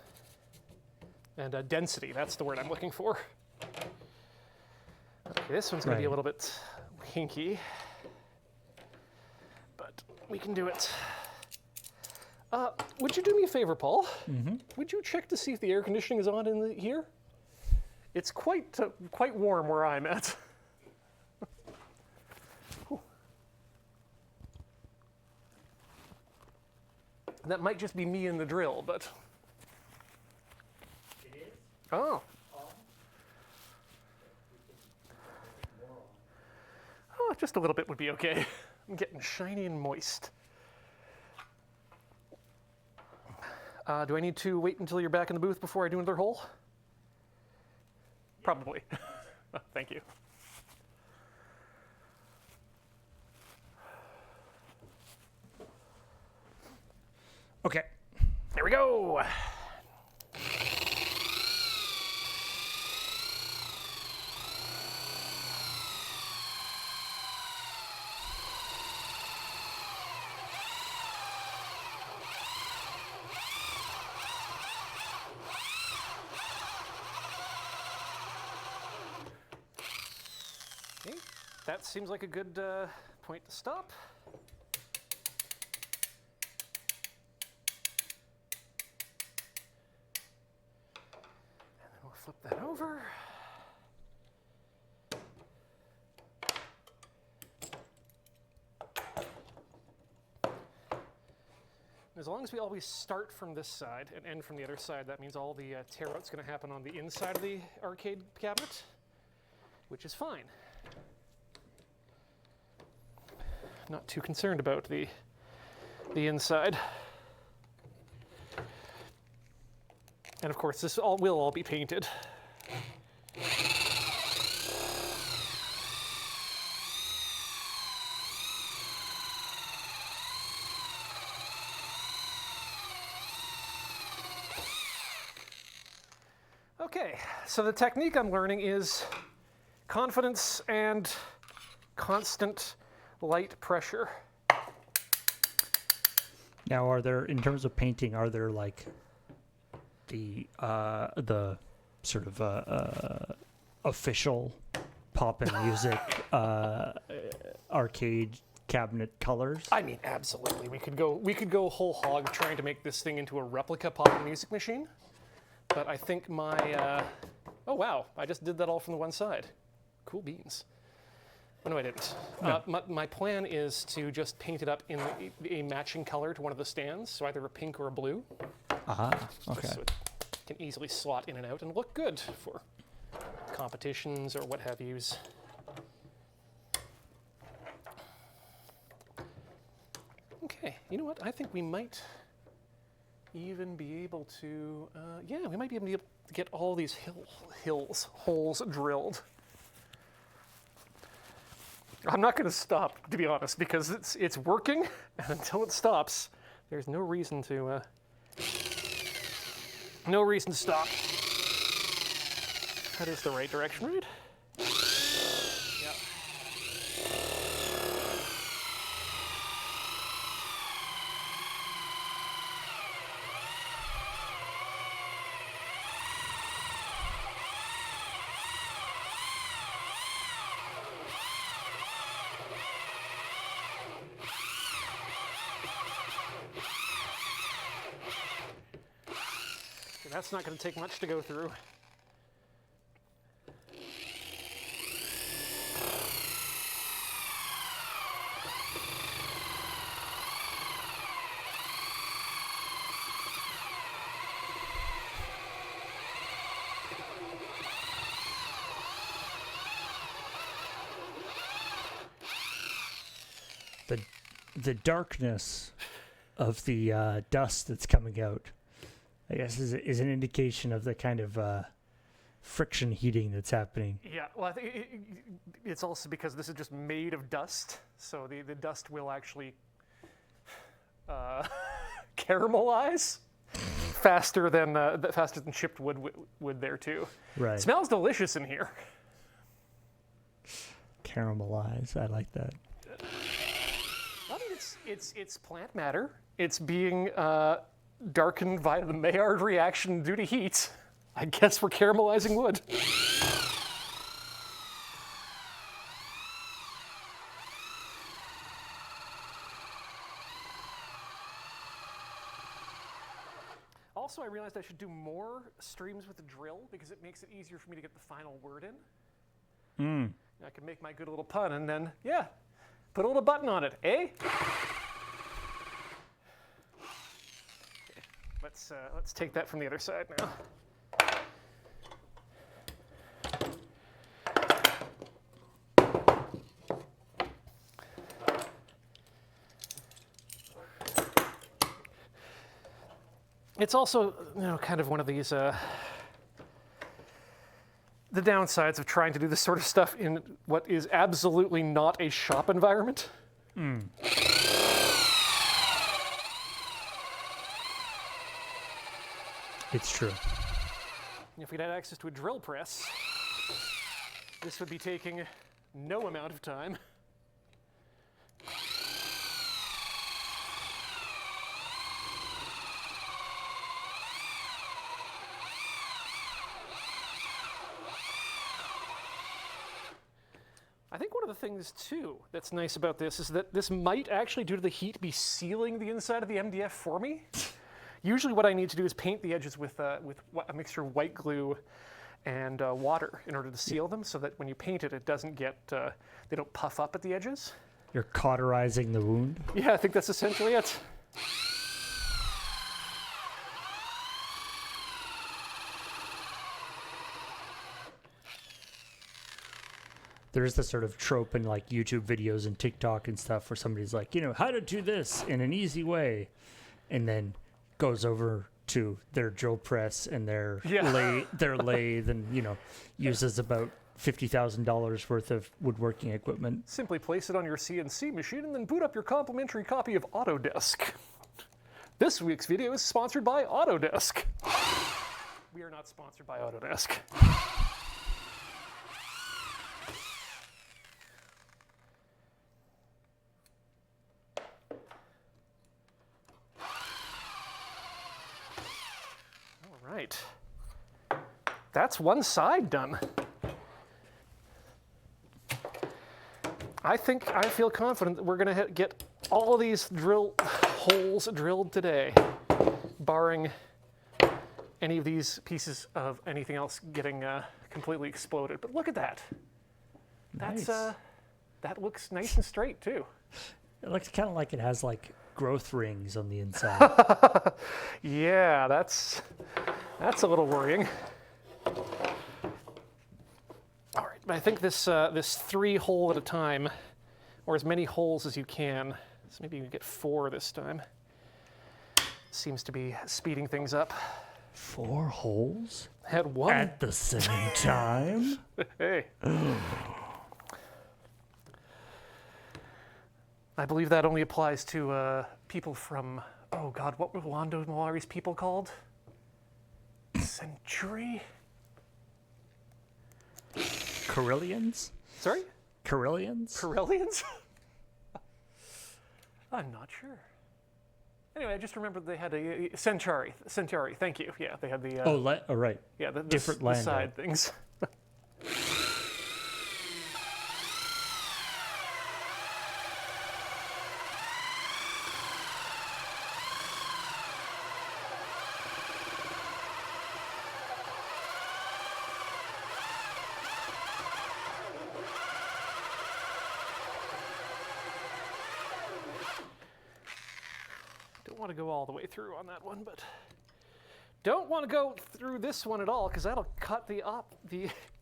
and density. That's the word I'm looking for. Okay, this one's going to be a little bit hinky, but we can do it. Would you do me a favor, Paul? Mm-hmm. Would you check to see if the air conditioning is on in here? It's quite warm where I'm at. That might just be me and the drill, but... It is? Oh. Oh, just a little bit would be okay. I'm getting shiny and moist. Do I need to wait until you're back in the booth before I do another hole? Probably. Thank you. Okay. There we go. Okay, that seems like a good point to stop. Flip that over. As long as we always start from this side and end from the other side, that means all the tear out's going to happen on the inside of the arcade cabinet, which is fine. Not too concerned about the inside. And of course, this will all be painted. Okay, so the technique I'm learning is confidence and constant light pressure. Now, in terms of painting, are there like the sort of official pop and music arcade cabinet colors? I mean, absolutely. We could go whole hog trying to make this thing into a replica pop and music machine. But I think my oh wow, I just did that all from the one side. Cool beans. Oh, no, I didn't. No. My plan is to just paint it up in a matching color to one of the stands, so either a pink or a blue. Okay. So it can easily slot in and out and look good for competitions or what have yous. Okay, you know what? I think we might even be able to, we might be able to get all these holes drilled. I'm not going to stop, to be honest, because it's working, and until it stops, there's no reason to stop. That is the right direction, right? Yeah. That's not going to take much to go through. The darkness of the dust that's coming out, I guess, is an indication of the kind of friction heating that's happening. Yeah, well, I think it's also because this is just made of dust, so the dust will actually caramelize faster than chipped wood would there too. Right. It smells delicious in here. Caramelize. I like that. I mean, it's plant matter. It's being darkened by the Maillard reaction due to heat. I guess we're caramelizing wood. Also, I realized I should do more streams with the drill because it makes it easier for me to get the final word in. I can make my good little pun and then, yeah, put a little button on it, eh? Okay, let's take that from the other side now. It's also, kind of one of these, the downsides of trying to do this sort of stuff in what is absolutely not a shop environment. It's true. If we'd had access to a drill press, this would be taking no amount of time. I think one of the things, too, that's nice about this is that this might actually, due to the heat, be sealing the inside of the MDF for me. Usually what I need to do is paint the edges with a mixture of white glue and water in order to seal them so that when you paint it, it doesn't get, they don't puff up at the edges. You're cauterizing the wound? Yeah, I think that's essentially it. There's the sort of trope in like YouTube videos and TikTok and stuff where somebody's like, how to do this in an easy way, and then goes over to their drill press and their lathe and uses about $50,000 worth of woodworking equipment. Simply place it on your CNC machine and then boot up your complimentary copy of Autodesk. This week's video is sponsored by Autodesk. We are not sponsored by Autodesk. Right. That's one side done. I feel confident that we're going to get all of these drill holes drilled today, barring any of these pieces of anything else getting completely exploded. But look at that. That's nice. That looks nice and straight too. It looks kind of like it has like growth rings on the inside. Yeah, that's a little worrying. All right, but I think this 3 hole at a time, or as many holes as you can, so maybe you can get 4 this time, seems to be speeding things up. 4 holes? Had 1. At the same time? Hey. I believe that only applies to people from, oh God, what were Londo Malari's people called? Century? Carillions? Sorry? Carillions? Corellians? I'm not sure. Anyway, I just remembered they had a Centauri, thank you. Yeah, they had the... oh, right. Yeah, the different the land. side things. want to go all the way through on that one, but don't want to go through this one at all because that'll cut the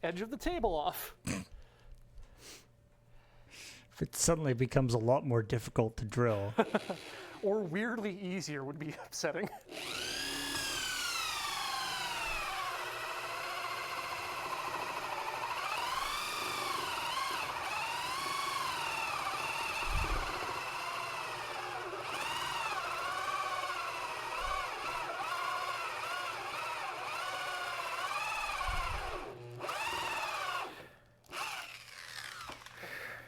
edge of the table off. If it suddenly becomes a lot more difficult to drill. Or weirdly easier would be upsetting.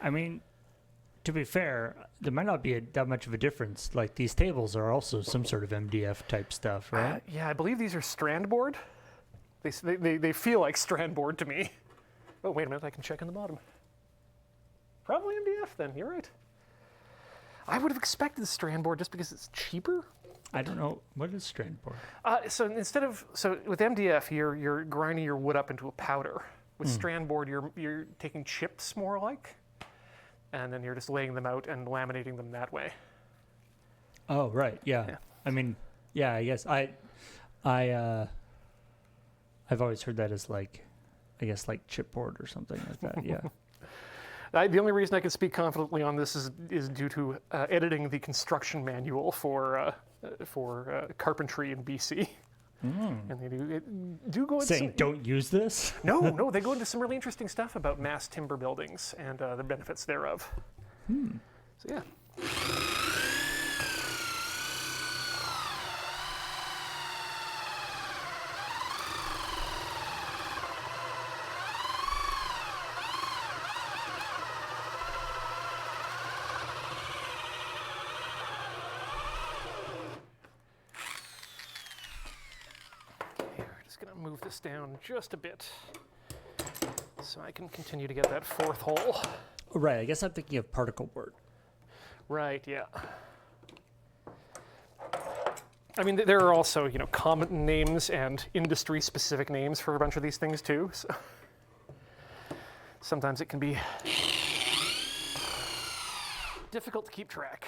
I mean, to be fair, there might not be that much of a difference. Like, these tables are also some sort of MDF type stuff, right? Yeah, I believe these are strand board. They feel like strand board to me. Oh, wait a minute, I can check on the bottom. Probably MDF then, you're right. I would have expected strand board just because it's cheaper. I don't know. What is strand board? So with MDF, you're grinding your wood up into a powder. With strand board, you're taking chips more like, and then you're just laying them out and laminating them that way. Oh, right. Yeah. I mean, yeah. I guess I've always heard that as like chipboard or something like that. Yeah. The only reason I can speak confidently on this is due to editing the construction manual for carpentry in BC. And they do go into saying don't use this? No, they go into some really interesting stuff about mass timber buildings and the benefits thereof. So yeah. Going to move this down just a bit so I can continue to get that fourth hole. Right, I guess I'm thinking of particle board. Right, yeah. I mean, there are also, common names and industry-specific names for a bunch of these things too. So sometimes it can be difficult to keep track.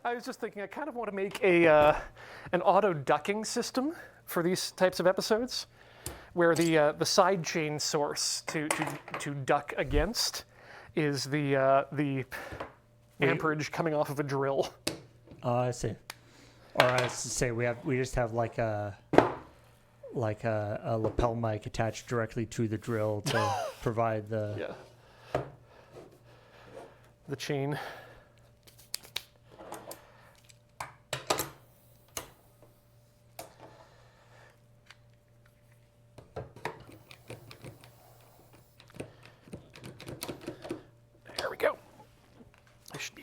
I was just thinking, I kind of want to make an auto ducking system for these types of episodes, where the side chain source to duck against is the amperage coming off of a drill. I see. Or I say we just have like a lapel mic attached directly to the drill to provide the chain.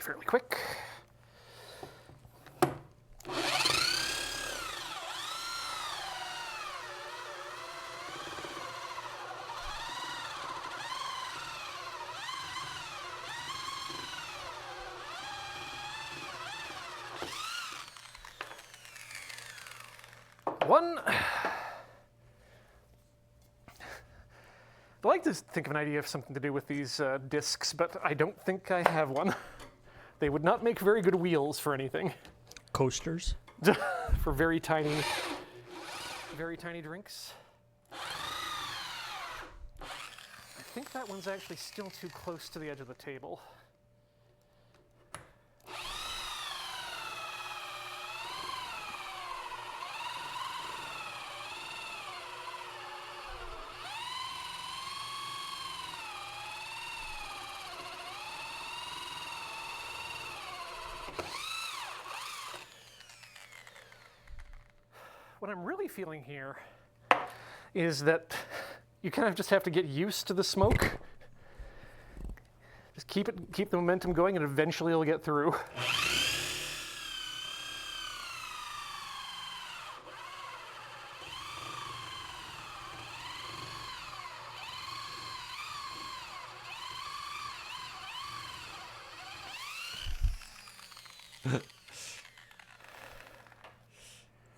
Fairly quick. I like to think of an idea of something to do with these discs, but I don't think I have one. They would not make very good wheels for anything. Coasters? For very tiny drinks. I think that one's actually still too close to the edge of the table. What I'm really feeling here is that you kind of just have to get used to the smoke. Just keep the momentum going, and eventually it'll get through.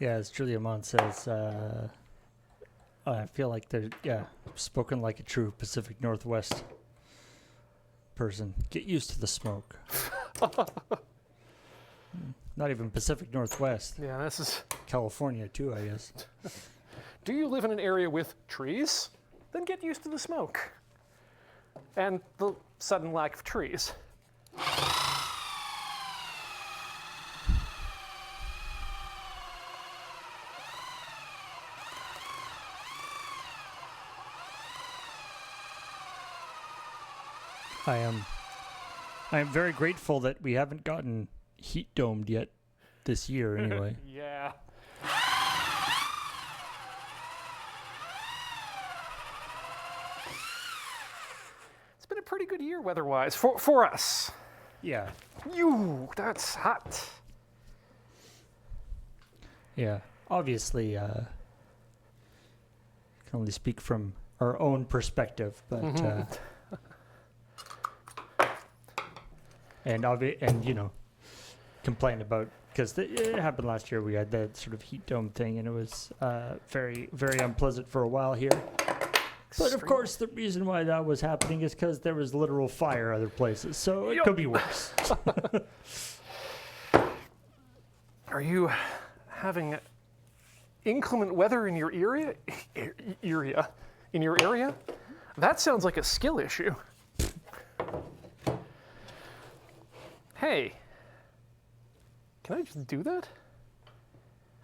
Yeah, as Julia Mon says, I feel like they're, spoken like a true Pacific Northwest person. Get used to the smoke. Not even Pacific Northwest. Yeah, this is... California, too, I guess. Do you live in an area with trees? Then get used to the smoke. And the sudden lack of trees. I am very grateful that we haven't gotten heat domed yet this year, anyway. Yeah. It's been a pretty good year weather-wise for us. Yeah. That's hot. Yeah. Obviously, can only speak from our own perspective, but and you know, complain about, because it happened last year. We had that sort of heat dome thing, and it was very, very unpleasant for a while here. But of course, the reason why that was happening is because there was literal fire other places, so it could be worse. Are you having inclement weather in your area? In your area? That sounds like a skill issue. Hey, can I just do that?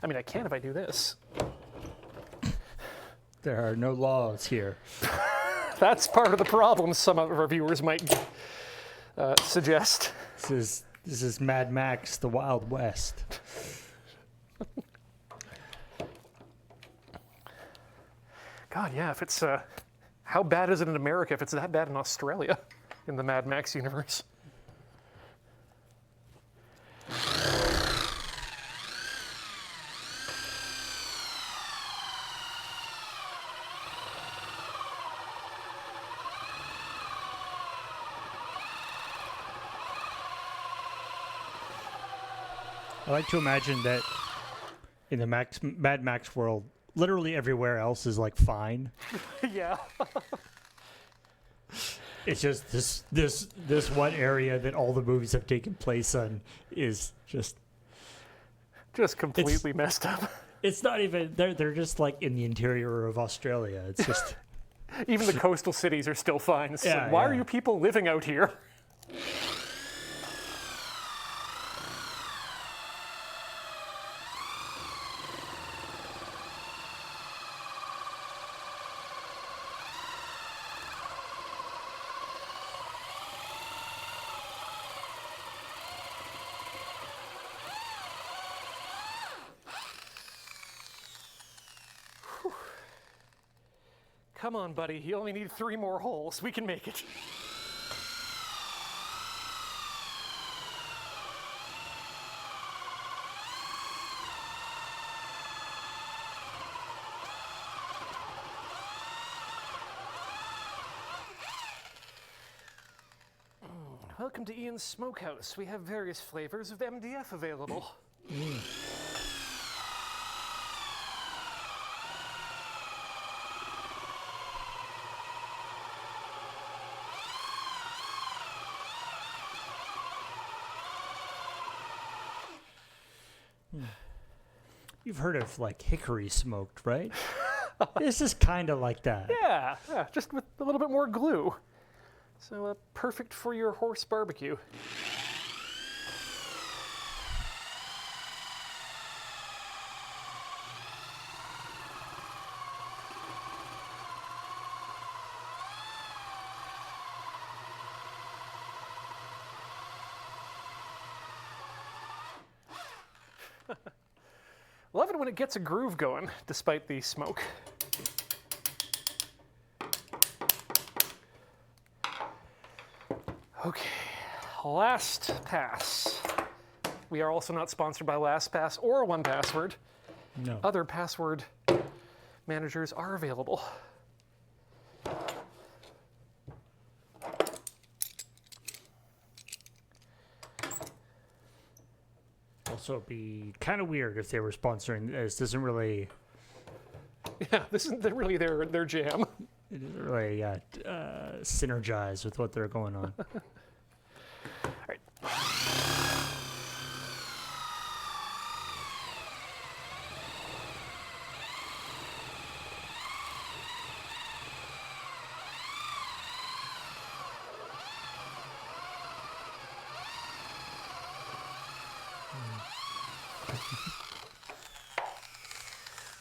I mean, I can if I do this. There are no laws here. That's part of the problem, some of our viewers might suggest. This is Mad Max, the Wild West. God, yeah, if it's, how bad is it in America if it's that bad in Australia, in the Mad Max universe? I like to imagine that in the Mad Max world, literally everywhere else is like fine. Yeah. It's just this one area that all the movies have taken place on is just Completely messed up. It's not even they're just like in the interior of Australia. It's just Even the coastal cities are still fine. It's Yeah, like, why are yeah. you people living out here? Come on, buddy. You only need 3 more holes. We can make it. Welcome to Ian's Smokehouse. We have various flavors of MDF available. you've heard of like hickory smoked, right? This is kind of like that. Yeah, just with a little bit more glue. So perfect for your horse barbecue. Love it when it gets a groove going, despite the smoke. Okay, last pass. We are also not sponsored by LastPass or 1Password. No. Other password managers are available. also be kind of weird if they were sponsoring this. Doesn't really. Yeah, this isn't really their jam. It doesn't really synergize with what they're going on. All right.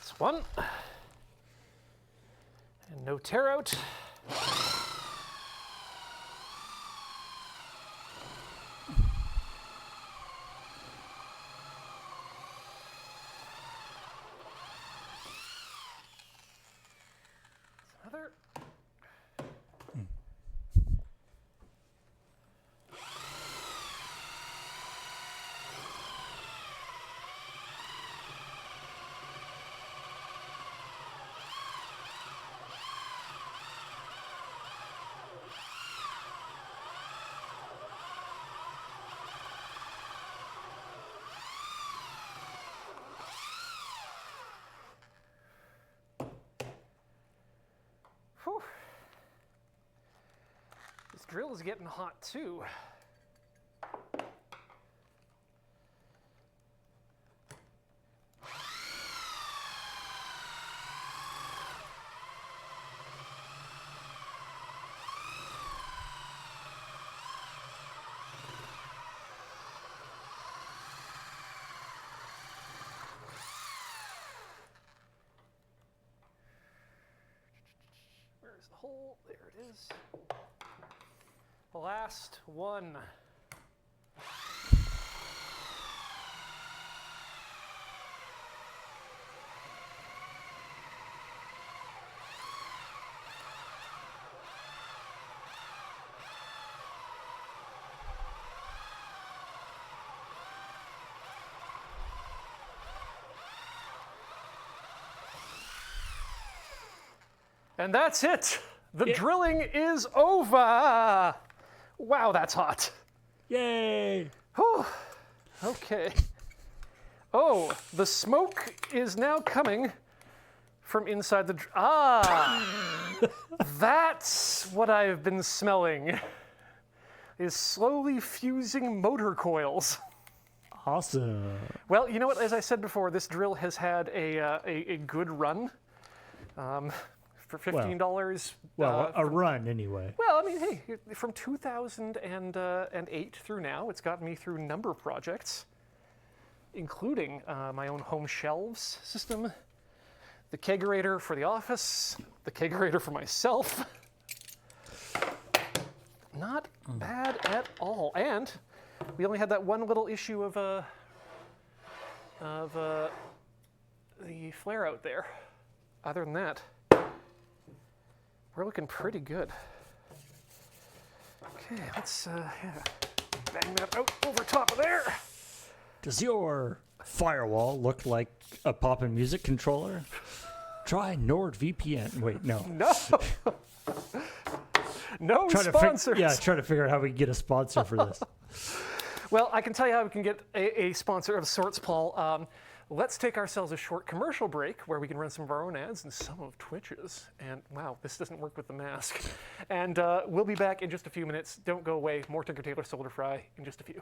This one. And no tear out. Another. Whew. This drill is getting hot too. Where's the hole? There it is. Last one. And that's it. The drilling is over. Wow, that's hot. Yay! Whew. Okay. Oh, the smoke is now coming from inside the... That's what I've been smelling. Is slowly fusing motor coils. Awesome. Well, you know what? As I said before, this drill has had a good run. For $15. Well, a run anyway. Well, I mean, hey, from 2008 through now, it's gotten me through a number of projects, including my own home shelves system, the kegerator for the office, the kegerator for myself. Not bad at all. And we only had that one little issue of the flare out there. Other than that, we're looking pretty good. Okay, let's bang that out over top of there. Does your firewall look like a Poppin' Music controller? Try NordVPN. Wait, no. No. No sponsors. Try to figure out how we can get a sponsor for this. Well, I can tell you how we can get a sponsor of sorts, Paul. Let's take ourselves a short commercial break where we can run some of our own ads and some of Twitch's. And wow, this doesn't work with the mask. And we'll be back in just a few minutes. Don't go away. More Tinker Tailor Solder Fry in just a few.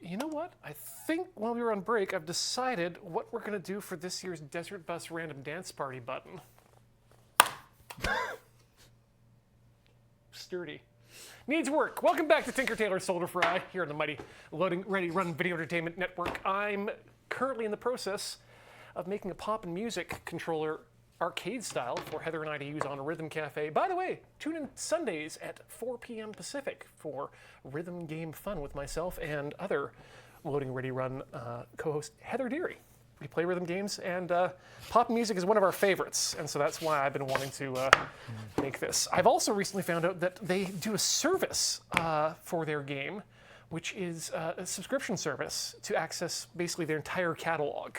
You know what? I think while we were on break, I've decided what we're going to do for this year's Desert Bus Random Dance Party button. Sturdy. Needs work. Welcome back to Tinker Tailor Solder Fry here on the mighty Loading Ready Run Video Entertainment Network. I'm currently in the process of making a Poppin' Music controller arcade style for Heather and I to use on a Rhythm Cafe. By the way, tune in Sundays at 4 p.m. Pacific for rhythm game fun with myself and other Loading Ready Run co-host Heather Deary. We play rhythm games, and pop music is one of our favorites, and so that's why I've been wanting to make this. I've also recently found out that they do a service for their game, which is a subscription service to access basically their entire catalog.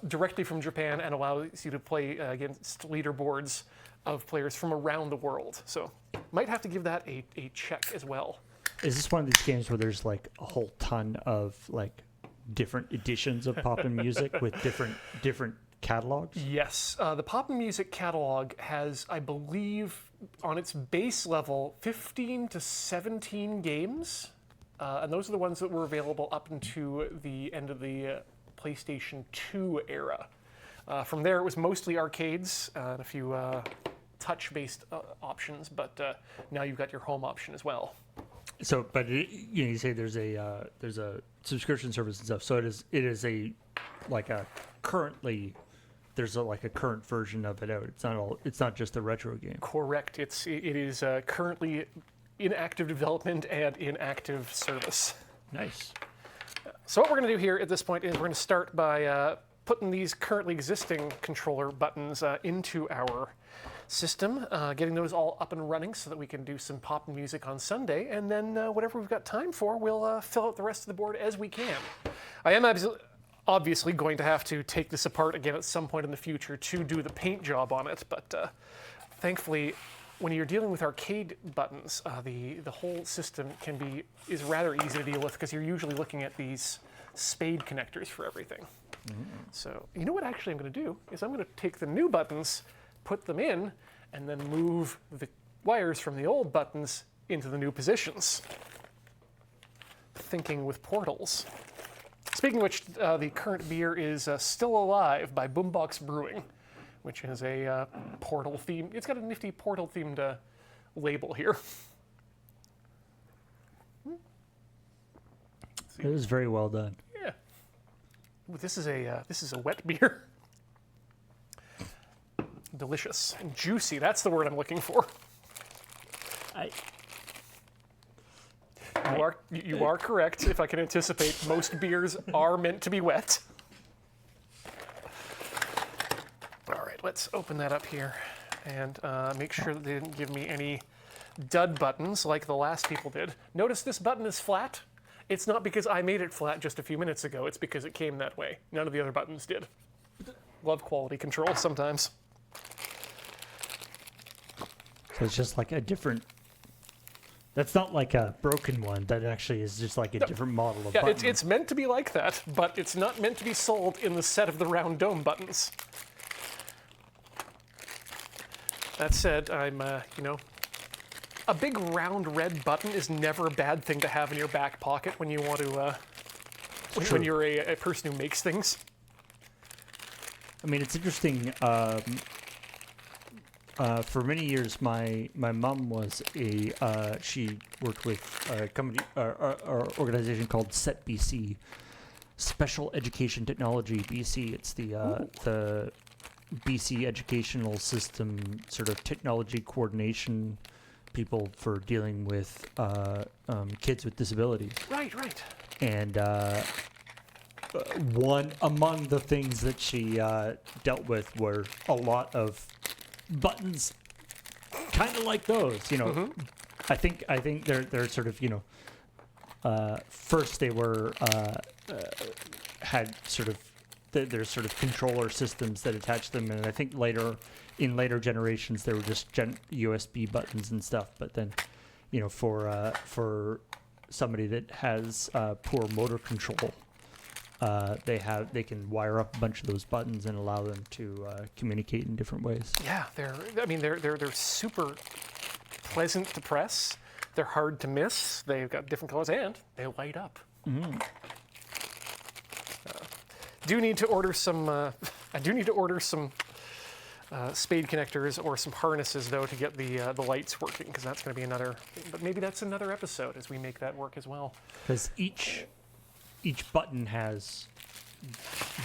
directly from Japan and allows you to play against leaderboards of players from around the world. So might have to give that a check as well. Is this one of these games where there's like a whole ton of like different editions of pop and music with different catalogs? Yes, the pop and music catalog has, I believe, on its base level, 15 to 17 games, and those are the ones that were available up into the end of the PlayStation 2 era. From there, it was mostly arcades and a few touch-based options, but now you've got your home option as well. So, but you say there's a subscription service and stuff. So it is a currently there's a current version of it out. It's not just a retro game. Correct. It is currently in active development and in active service. Nice. So what we're going to do here at this point is we're going to start by putting these currently existing controller buttons into our system, getting those all up and running so that we can do some pop music on Sunday, and then whatever we've got time for, we'll fill out the rest of the board as we can. I am obviously going to have to take this apart again at some point in the future to do the paint job on it, but thankfully, when you're dealing with arcade buttons, the whole system is rather easy to deal with because you're usually looking at these spade connectors for everything. So you know what actually I'm going to do is I'm going to take the new buttons, put them in, and then move the wires from the old buttons into the new positions. Thinking with portals. Speaking of which, the current beer is Still Alive by Boombox Brewing, which is a portal theme. It's got a nifty portal themed label here. It was very well done. Yeah. Ooh, this is a wet beer. Delicious and juicy. That's the word I'm looking for. You are correct. If I can anticipate, most beers are meant to be wet. All right, let's open that up here and make sure that they didn't give me any dud buttons like the last people did. Notice this button is flat. It's not because I made it flat just a few minutes ago. It's because it came that way. None of the other buttons did. Love quality control sometimes. So it's just like a different. That's not like a broken one. That actually is just like a different model of button. Yeah, it's meant to be like that, but it's not meant to be sold in the set of the round dome buttons. That said, I'm, a big round red button is never a bad thing to have in your back pocket when you want to, when you're a person who makes things. I mean, it's interesting. For many years, my mom was she worked with a company, or organization called SET BC, Special Education Technology BC. It's the BC educational system sort of technology coordination people for dealing with kids with disabilities. Right. And one among the things that she dealt with were a lot of buttons kind of like those, I think they're sort of, first they were had sort of there's sort of controller systems that attach them, and I think in later generations they were just USB buttons and stuff. But then, for somebody that has poor motor control, they can wire up a bunch of those buttons and allow them to communicate in different ways. Yeah, they're super pleasant to press. They're hard to miss. They've got different colors and they light up. Mm. Do need to order some. I do need to order some spade connectors or some harnesses though to get the lights working, because that's going to be another. But maybe that's another episode as we make that work as well. Because each button has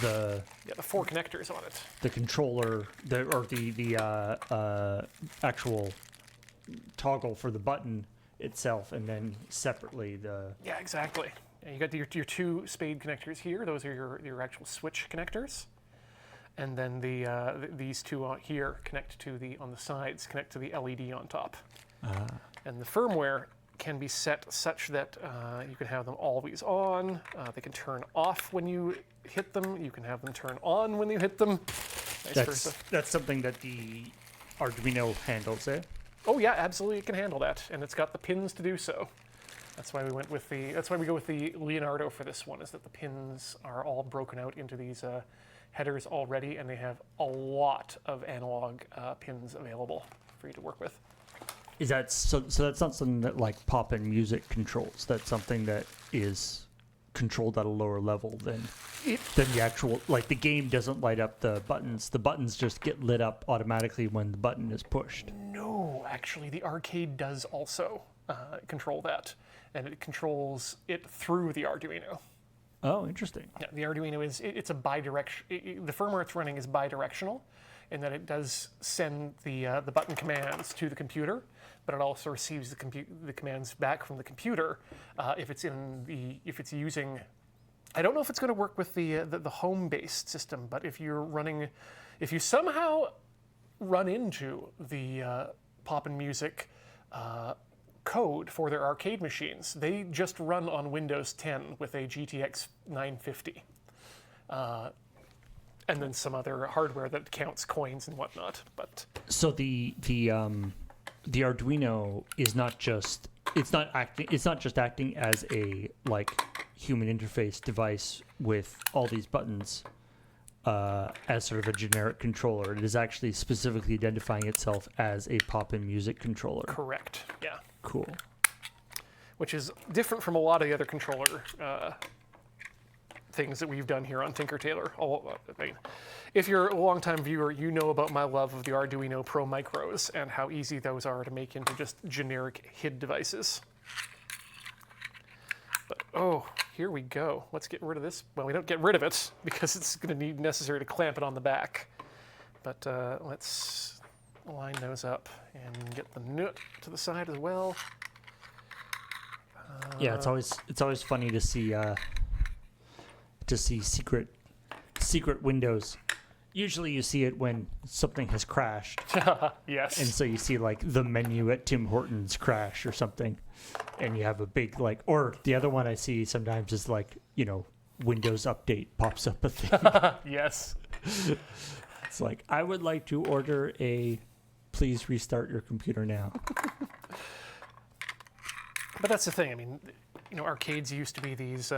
the 4 connectors on it. The controller, the actual toggle for the button itself, and then separately the. Yeah, exactly. Yeah, you got your 2 spade connectors here. Those are your actual switch connectors, and then these 2 on here connect to on the sides connect to the LED on top. And the firmware can be set such that you can have them always on. They can turn off when you hit them. You can have them turn on when you hit them. Vice versa. That's something that the Arduino handles, eh? Oh yeah, absolutely, it can handle that, and it's got the pins to do so. That's why we went with the. That's why we go with the Leonardo for this one. Is that the pins are all broken out into these headers already, and they have a lot of analog pins available for you to work with. Is that so? So that's not something that like Pop-In Music controls. That's something that is controlled at a lower level than the actual. Like the game doesn't light up the buttons. The buttons just get lit up automatically when the button is pushed. No, actually, the arcade does also control that, and it controls it through the Arduino. Oh, interesting. Yeah, the Arduino it's a bidirectional. The firmware it's running is bidirectional, in that it does send the button commands to the computer, but it also receives the commands back from the computer if it's using. I don't know if it's going to work with the home-based system, but if you somehow run into the Pop-In Music code for their arcade machines, they just run on Windows 10 with a GTX 950. And then some other hardware that counts coins and whatnot. But so the Arduino is not just acting as a like human interface device with all these buttons as sort of a generic controller. It is actually specifically identifying itself as a Pop-In Music controller. Correct. Yeah. Cool. Which is different from a lot of the other controller things that we've done here on Tinker Tailor. I mean, if you're a longtime viewer, you know about my love of the Arduino Pro Micros and how easy those are to make into just generic HID devices. But, oh, here we go. Let's get rid of this. Well, we don't get rid of it because it's going to need necessary to clamp it on the back. But let's line those up and get the nut to the side as well. Yeah, it's always funny to see secret windows. Usually you see it when something has crashed. Yes. And so you see like the menu at Tim Hortons crash or something. And you have a big like, or the other one I see sometimes is like, you know, Windows Update pops up a thing. Yes. It's like, I would like to order a please restart your computer now. But that's the thing. I mean, you know, arcades used to be these.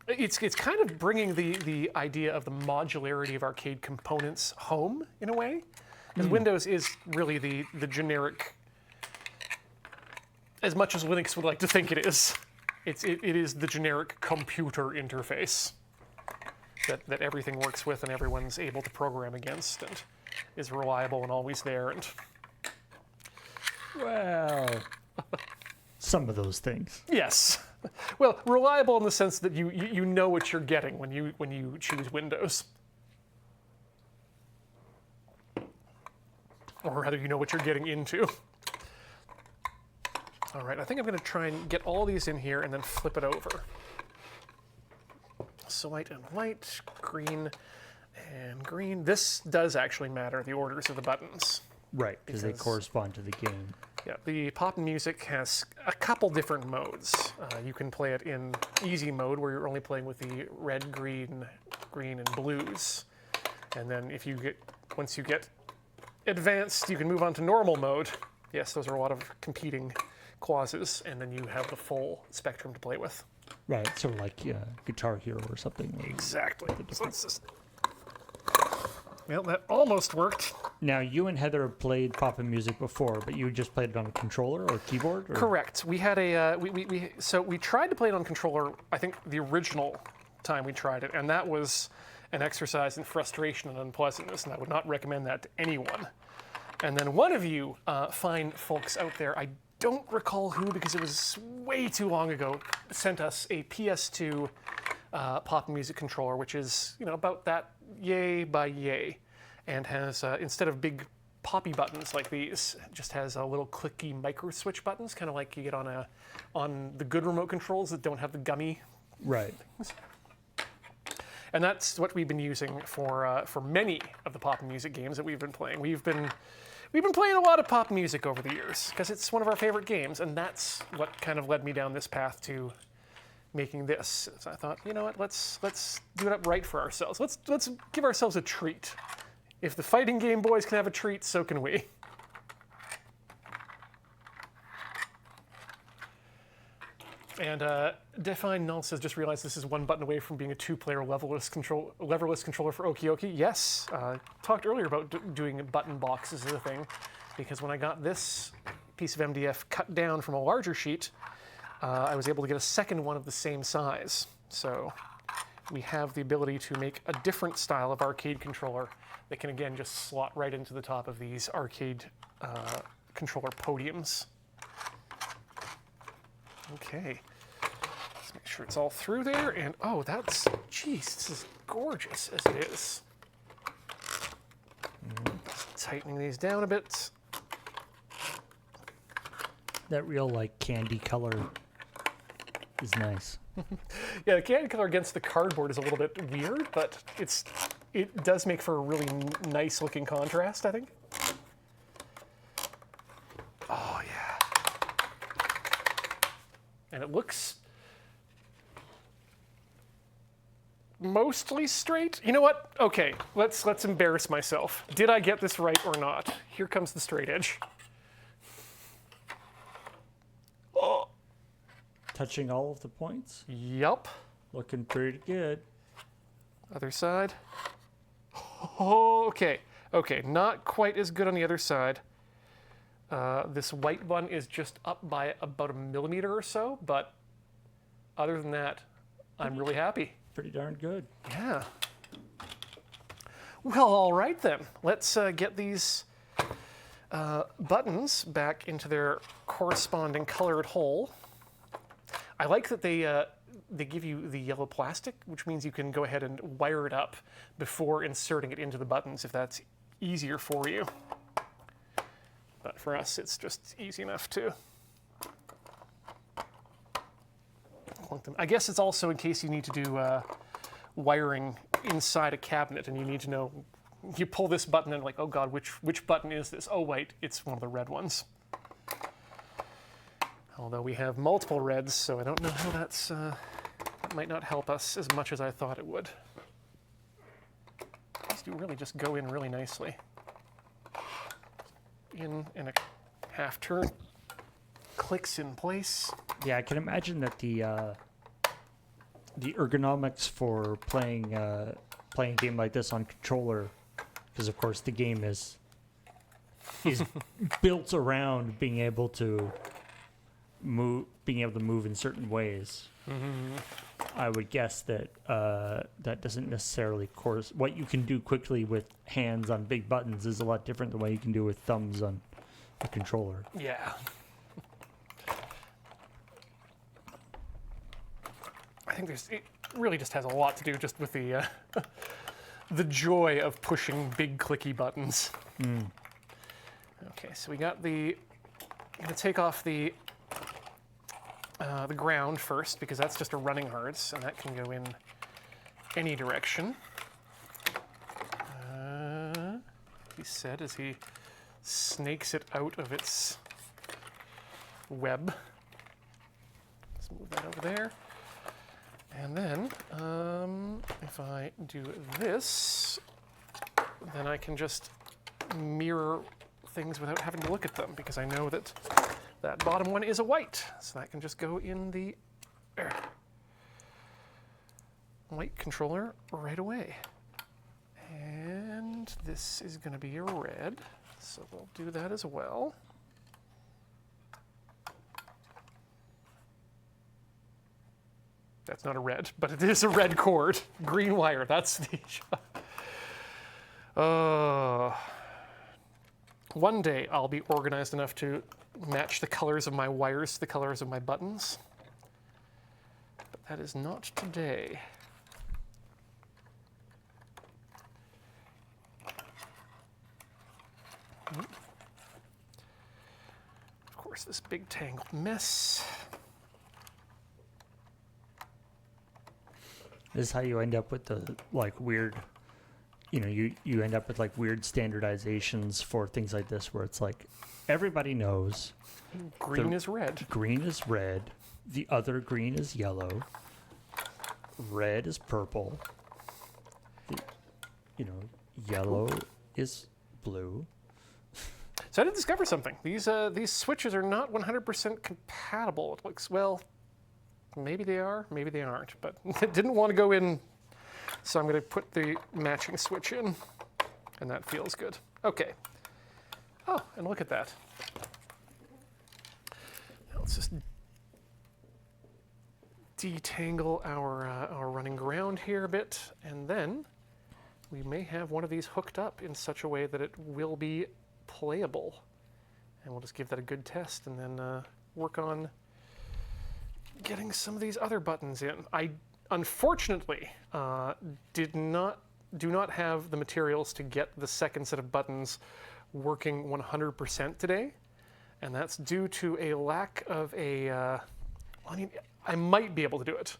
It's kind of bringing the idea of the modularity of arcade components home in a way, because Windows is really the generic. As much as Linux would like to think it is, it is the generic computer interface that everything works with and everyone's able to program against and is reliable and always there. And well, some of those things. yes. Well, reliable in the sense that you know what you're getting when you choose Windows. Or rather, you know what you're getting into. All right, I think I'm going to try and get all these in here and then flip it over. So white and white, green and green. This does actually matter, the orders of the buttons. Right, because they correspond to the game. Yeah, the Pop-In Music has a couple different modes. You can play it in easy mode, where you're only playing with the red, green, and blues. And then once you get advanced, you can move on to normal mode. Yes, those are a lot of competing clauses, and then you have the full spectrum to play with. Right, sort of like Guitar Hero or something. Exactly. So let's just... Well, that almost worked. Now, you and Heather have played Pop-In Music before, but you just played it on a controller or keyboard? Or? Correct. We had a we tried to play it on controller. I think the original time we tried it, and that was an exercise in frustration and unpleasantness, and I would not recommend that to anyone. And then one of you fine folks out there, I don't recall who because it was way too long ago, sent us a PS2 Pop-In Music controller, which is about that yay by yay, and has instead of big poppy buttons like these, it just has a little clicky micro switch buttons, kind of like you get on the good remote controls that don't have the gummy right things. And that's what we've been using for many of the Pop-In Music games that we've been playing. we've been playing a lot of pop music over the years because it's one of our favorite games, and that's what kind of led me down this path to making this. So I thought, you know what, let's do it up right for ourselves. Let's give ourselves a treat. If the fighting game boys can have a treat, so can we. And Define Null says, just realized this is one button away from being a two-player leverless controller for Okioki. Yes, talked earlier about doing button boxes as a thing, because when I got this piece of MDF cut down from a larger sheet, I was able to get a second one of the same size. So we have the ability to make a different style of arcade controller that can, again, just slot right into the top of these arcade controller podiums. Okay. Let's make sure it's all through there. And, oh, geez, this is gorgeous as it is. Tightening these down a bit. That real, like, candy color is nice. Yeah, the candy color against the cardboard is a little bit weird, but it does make for a really nice looking contrast, I think. Oh yeah. And it looks mostly straight. You know what? Okay, let's embarrass myself. Did I get this right or not? Here comes the straight edge. Touching all of the points. Yup. Looking pretty good. Other side. Okay. Okay, not quite as good on the other side. This white one is just up by about 1 millimeter or so, but other than that, I'm really happy. Pretty darn good. Yeah. Well, all right then. Let's get these buttons back into their corresponding colored hole. I like that they give you the yellow plastic, which means you can go ahead and wire it up before inserting it into the buttons if that's easier for you. But for us, it's just easy enough to plunk them. I guess it's also in case you need to do wiring inside a cabinet and you need to know, you pull this button and like, oh God, which button is this? Oh wait, it's one of the red ones. Although we have multiple reds, so I don't know how that might not help us as much as I thought it would. These do really just go in really nicely. In a half turn, clicks in place. Yeah, I can imagine that the ergonomics for playing a game like this on controller, because of course the game is built around being able to move in certain ways. Mm-hmm. I would guess that that doesn't necessarily what you can do quickly with hands on big buttons is a lot different than what you can do with thumbs on a controller. Yeah. I think it really just has a lot to do just with the the joy of pushing big clicky buttons. Mm. Okay, so we got I'm gonna take off the ground first, because that's just a running hearts, and that can go in any direction. He said as he snakes it out of its web. Let's move that over there. And then, if I do this, then I can just mirror things without having to look at them, because I know that that bottom one is a white, so that can just go in the white controller right away. And this is going to be a red, so we'll do that as well. That's not a red, but it is a red cord. Green wire, that's the one day I'll be organized enough to match the colors of my wires to the colors of my buttons. But that is not today. Of course, this big tangled mess. This is how you end up with the like weird you end up with like weird standardizations for things like this, where it's like everybody knows Green is red. green is red, the other green is yellow, red is purple, yellow is blue. So I did discover something. These switches are not 100% compatible. It looks, well, maybe they are, maybe they aren't, but didn't want to go in, so I'm going to put the matching switch in, and that feels good. Okay. Oh, and look at that. Now let's just detangle our running ground here a bit, and then we may have one of these hooked up in such a way that it will be playable. And we'll just give that a good test and then work on getting some of these other buttons in. I unfortunately do not have the materials to get the second set of buttons working 100% today, and that's due to a lack of I might be able to do it,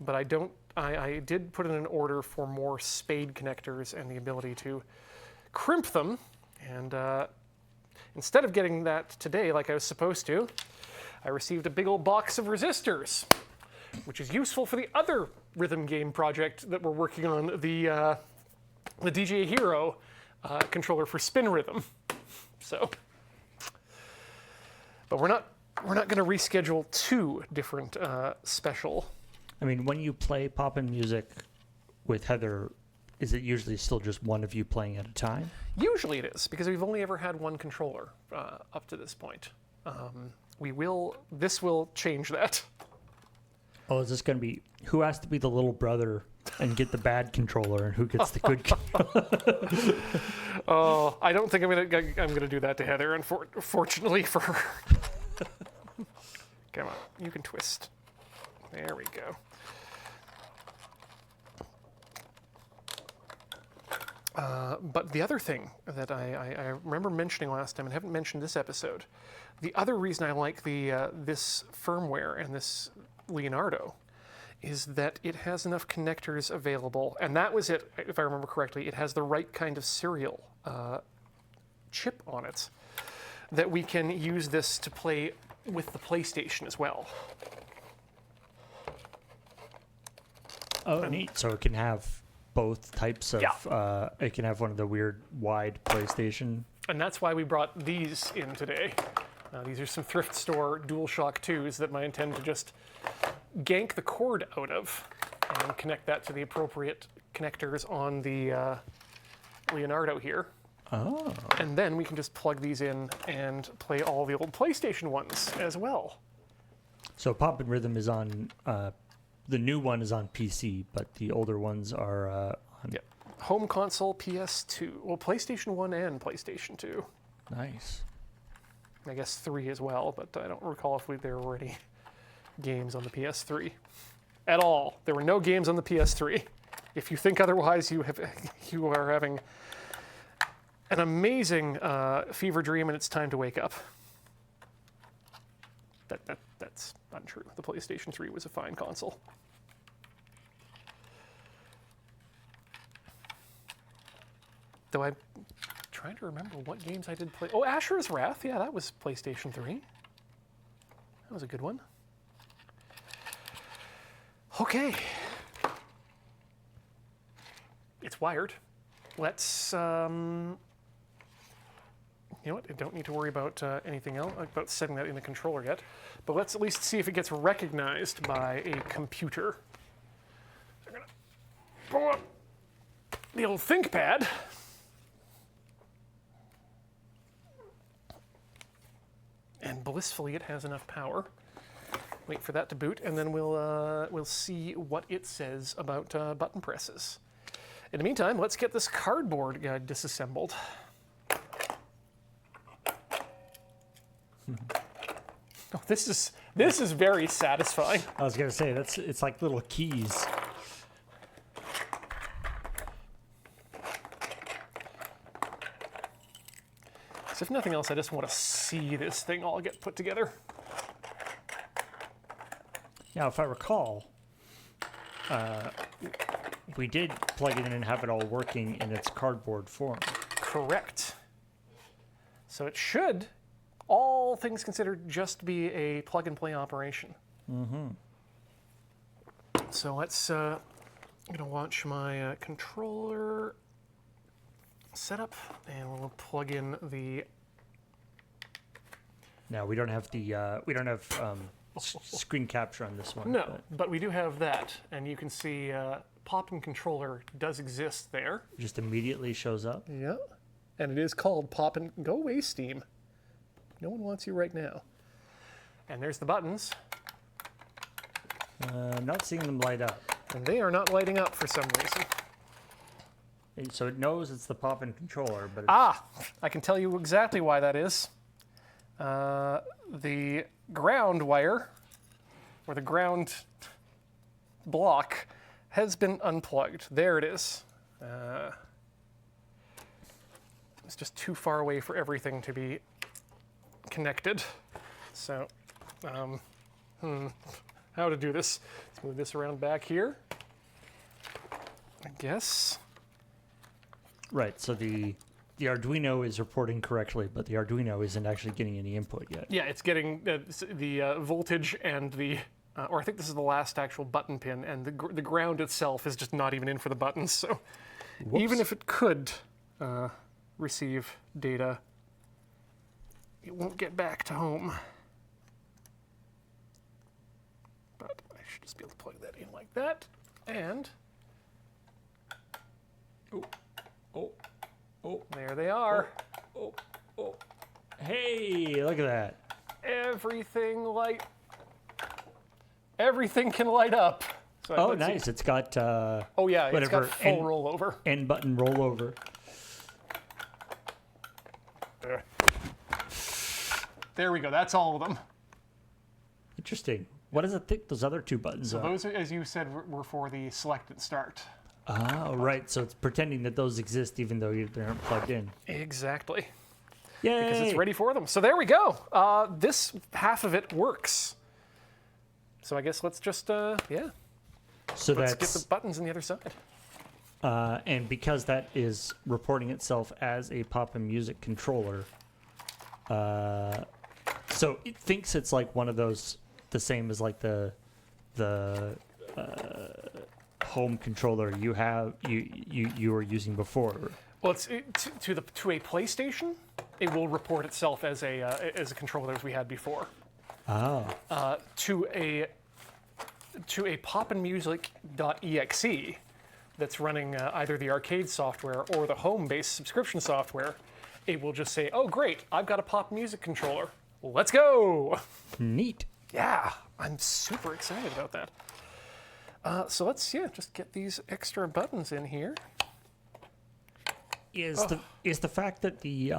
but I don't. I did put in an order for more spade connectors and the ability to crimp them, and instead of getting that today like I was supposed to, I received a big old box of resistors, which is useful for the other rhythm game project that we're working on, the DJ Hero controller for spin rhythm. So, but we're not going to reschedule two different special. I mean, when you play poppin' music with Heather, is it usually still just one of you playing at a time? Usually it is, because we've only ever had one controller up to this point. This will change that. Oh, is this going to be who has to be the little brother and get the bad controller, and who gets the good controller? Oh, I don't think I'm gonna do that to Heather. Unfortunately for her. Come on, you can twist. There we go. But the other thing that I remember mentioning last time and haven't mentioned this episode, the other reason I like this firmware and this Leonardo is that it has enough connectors available, and that was it, if I remember correctly. It has the right kind of serial chip on it, that we can use this to play with the PlayStation as well. Oh, neat. So it can have both types of, it can have one of the weird wide PlayStation. And that's why we brought these in today. These are some thrift store DualShock 2s that I intend to just gank the cord out of and connect that to the appropriate connectors on the Leonardo here. Oh. And then we can just plug these in and play all the old PlayStation ones as well. So Poppin' Rhythm is on, the new one is on PC, but the older ones are on... Yep. Home console, PS2. Well, PlayStation 1 and PlayStation 2. Nice. I guess 3 as well, but I don't recall if there were any games on the PS3 at all. There were no games on the PS3. If you think otherwise, you are having an amazing fever dream, and it's time to wake up. That's untrue. The PlayStation 3 was a fine console. Though I'm trying to remember what games I did play. Oh, Asher's Wrath. Yeah, that was PlayStation 3. That was a good one. Okay. It's wired. Let's, you know what, I don't need to worry about anything else, about setting that in the controller yet, but let's at least see if it gets recognized by a computer. So I'm gonna pull up the old ThinkPad. And blissfully it has enough power. Wait for that to boot, and then we'll see what it says about button presses. In the meantime, let's get this cardboard disassembled. Oh, this is very satisfying. I was gonna say it's like little keys. So if nothing else, I just want to see this thing all get put together. Now, if I recall, we did plug it in and have it all working in its cardboard form. Correct. So it should, all things considered, just be a plug-and-play operation. Mm-hmm. So let's, I'm going to launch my controller setup, and we'll plug in the... Now, we don't have the, screen capture on this one. No, but we do have that, and you can see Pop-In Controller does exist there. Just immediately shows up. Yeah, and it is called Pop-In... Go away, Steam. No one wants you right now. And there's the buttons. Not seeing them light up. And they are not lighting up for some reason. So it knows it's the Pop-In Controller, but I can tell you exactly why that is. The ground wire, or the ground block, has been unplugged. There it is. It's just too far away for everything to be connected. So, how to do this? Let's move this around back here. I guess. Right, so the Arduino is reporting correctly, but the Arduino isn't actually getting any input yet. Yeah, it's getting the voltage and the, or I think this is the last actual button pin, and the ground itself is just not even in for the buttons. So even if it could receive data, it won't get back to home. But I should just be able to plug that in like that, and there they are. Hey, look at that. Everything can light up. So Nice. It's got it's got full rollover. End button rollover. There we go. That's all of them. Interesting. What does it think those other two buttons So are? those, as you said, were for the select and start. Oh, right. So it's pretending that those exist even though they aren't plugged in. Exactly. Yay! Because it's ready for them. So there we go. This half of it works. So I guess let's just, So let's get the buttons on the other side. And because that is reporting itself as a Pop-In Music controller, so it thinks it's like one of those, the same as like the home controller you were using before. Well, it's to a PlayStation, it will report itself as a controller as we had before. Oh. To a popinmusic.exe that's running either the arcade software or the home-based subscription software, it will just say, "Oh, great! I've got a Pop Music controller. Let's go!" Neat. Yeah, I'm super excited about that. So let's just get these extra buttons in here. Is the fact that the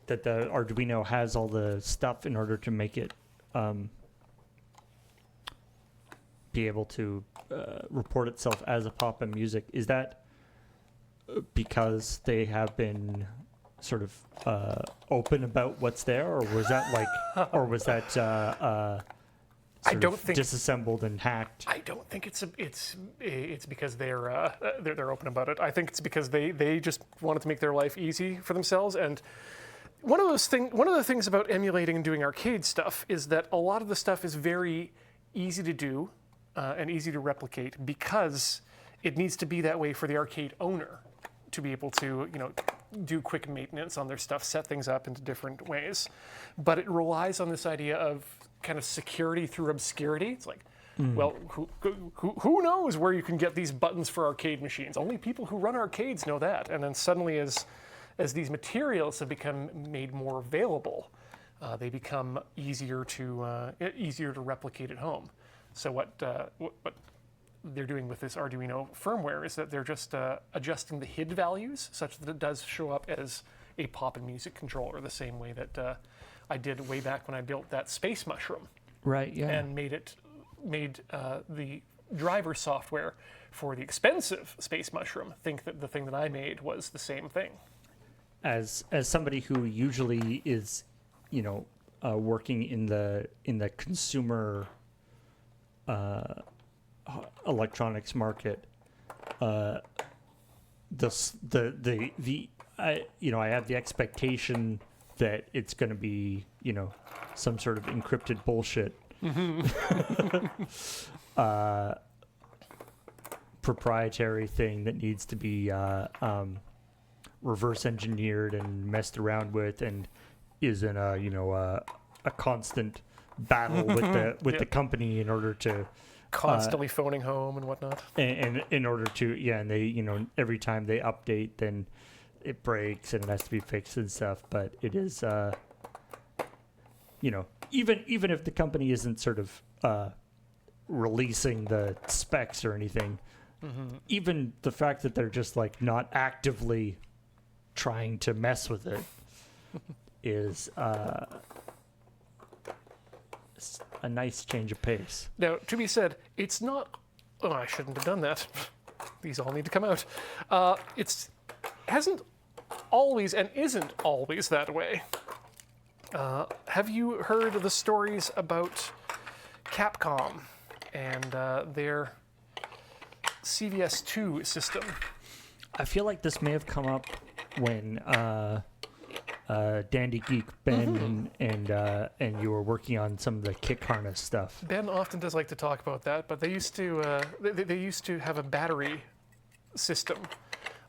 Arduino has all the stuff in order to make it be able to report itself as a Pop-In Music, is that because they have been sort of open about what's there, or was that I don't think disassembled and hacked? I don't think it's because they're open about it. I think it's because they just wanted to make their life easy for themselves. And one of the things about emulating and doing arcade stuff is that a lot of the stuff is very easy to do and easy to replicate because it needs to be that way for the arcade owner to be able to do quick maintenance on their stuff, set things up into different ways. But it relies on this idea of kind of security through obscurity. It's like, well, who knows where you can get these buttons for arcade machines? Only people who run arcades know that. And then suddenly, as these materials have become made more available, they become easier to replicate at home. So what they're doing with this Arduino firmware is that they're just adjusting the HID values such that it does show up as a Pop-In Music controller, the same way that I did way back when I built that Space Mushroom. Right. Yeah. And made the driver software for the expensive Space Mushroom think that the thing that I made was the same thing. As somebody who usually is, working in the consumer electronics market, I have the expectation that it's going to be, some sort of encrypted bullshit. Proprietary thing that needs to be reverse engineered and messed around with, and is in a constant battle with the company in order to constantly phoning home and whatnot. And in order to, and they, every time they update, then it breaks and it has to be fixed and stuff. But it is, even if the company isn't sort of releasing the specs or anything, even the fact that they're just like not actively trying to mess with it is a nice change of pace. Now, to be said, it's not. Oh, I shouldn't have done that. These all need to come out. It's hasn't always and isn't always that way. Have you heard of the stories about Capcom and their CVS2 system? I feel like this may have come up when Dandy Geek Ben and you were working on some of the kick harness stuff. Ben often does like to talk about that, but they used to they used to have a battery system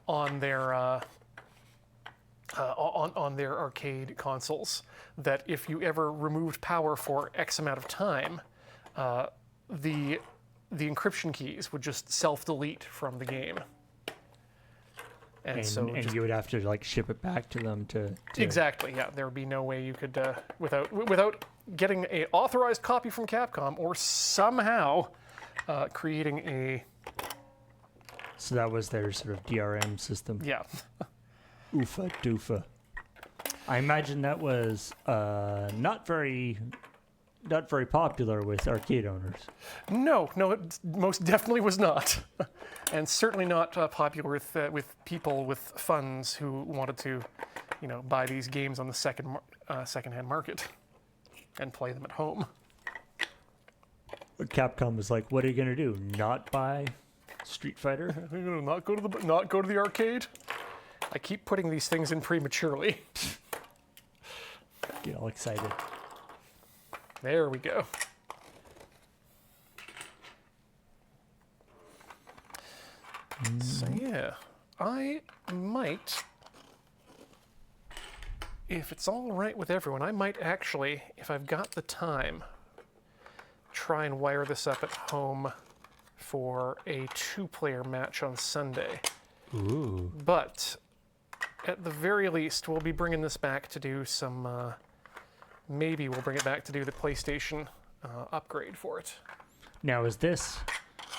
on their on their arcade consoles that if you ever removed power for X amount of time, the encryption keys would just self-delete from the game. And you would have to like ship it back to them to Exactly, yeah. There would be no way you could without getting an authorized copy from Capcom or somehow creating a. So that was their sort of DRM system. Yeah. Oofa doofa. I imagine that was not very popular with arcade owners. No, it most definitely was not, and certainly not popular with people with funds who wanted to, buy these games on the secondhand market and play them at home. Capcom was like, "What are you gonna do? Not buy Street Fighter? Not go to the arcade? I keep putting these things in prematurely." Get all excited. There we go. So yeah, I might, if it's all right with everyone, I might actually, if I've got the time, try and wire this up at home for a 2-player match on Sunday. Ooh. But at the very least, we'll be bringing this back to do some. Maybe we'll bring it back to do the PlayStation upgrade for it. Now, is this,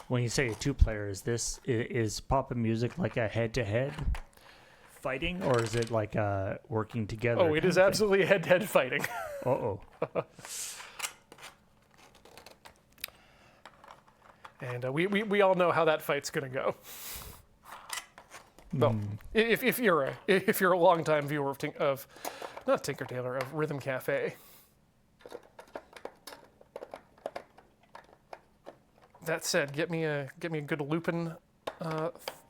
when you say a 2-player, is Papa Music like a head-to-head fighting, or is it like working together? Oh, it is absolutely head-to-head fighting. Uh-oh. And we all know how that fight's gonna go. Well, if you're a longtime viewer of not Tinker Tailor, of Rhythm Cafe. That said, get me a good Lupin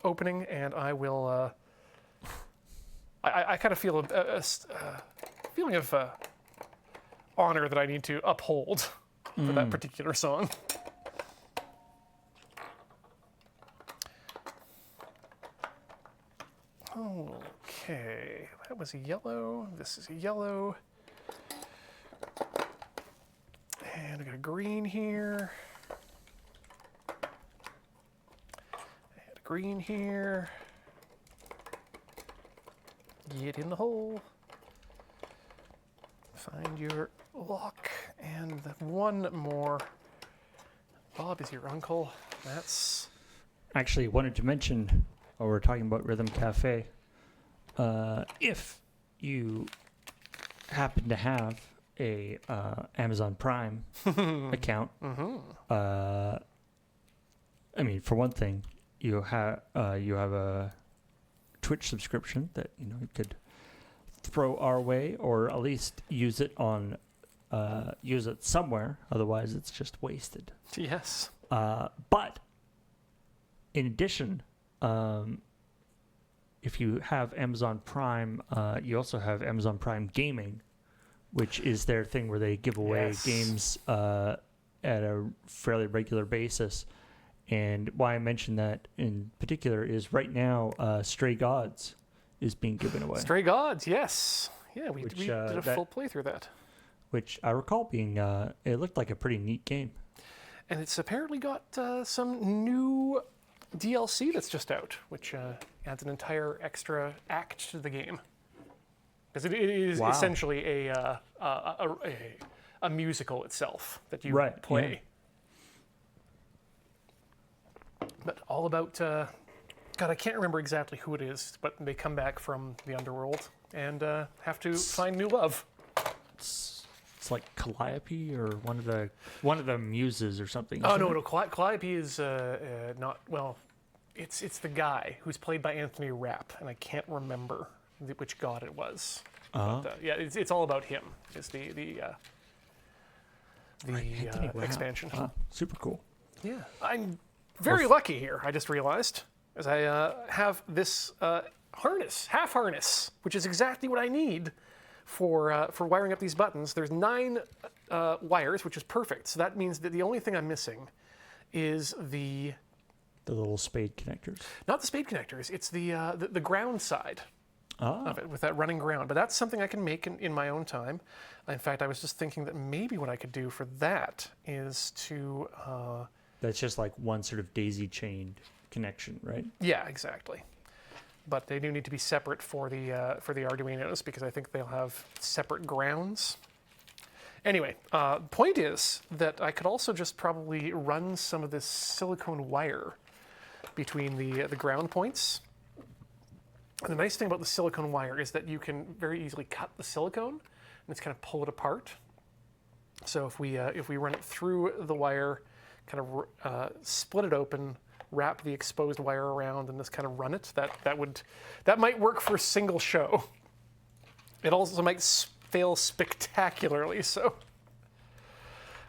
opening, and I will. I kind of feel a feeling of honor that I need to uphold for that particular song. Okay, that was a yellow. This is a yellow. And I got a green here. And a green here. Get in the hole. Find your lock. And the one more. Bob is your uncle. That's... Actually, wanted to mention, while we're talking about Rhythm Cafe, if you happen to have a Amazon Prime account, I mean, for one thing, you have a Twitch subscription that you could throw our way, or at least use it somewhere. Otherwise, it's just wasted. Yes. But in addition, if you have Amazon Prime, you also have Amazon Prime Gaming, which is their thing where they give away games at a fairly regular basis. And why I mention that in particular is right now, Stray Gods is being given away. Stray Gods, yes. Yeah, we did a full playthrough of that. Which I recall being, it looked like a pretty neat game. And it's apparently got some new DLC that's just out, which adds an entire extra act to the game. Because it is essentially a musical itself that you play. Yeah. But all about, God, I can't remember exactly who it is, but they come back from the underworld and have to find new love. It's like Calliope or one of the muses or something. Oh no, Calliope is not well. It's the guy who's played by Anthony Rapp, and I can't remember which god it was. But, yeah, it's all about him. Is the expansion. Super cool. Yeah, I'm very lucky here. I just realized as I have this half harness, which is exactly what I need for wiring up these buttons. There's 9 wires, which is perfect. So that means that the only thing I'm missing is the little spade connectors. Not the spade connectors. It's the ground side of it with that running ground. But that's something I can make in my own time. In fact, I was just thinking that maybe what I could do for that is to... That's just like one sort of daisy-chained connection, right? Yeah, exactly. But they do need to be separate for the Arduinos because I think they'll have separate grounds. Anyway, point is that I could also just probably run some of this silicone wire between the ground points. And the nice thing about the silicone wire is that you can very easily cut the silicone and just kind of pull it apart. So if we run it through the wire, kind of split it open, wrap the exposed wire around, and just kind of run it, that might work for a single show. It also might fail spectacularly. So,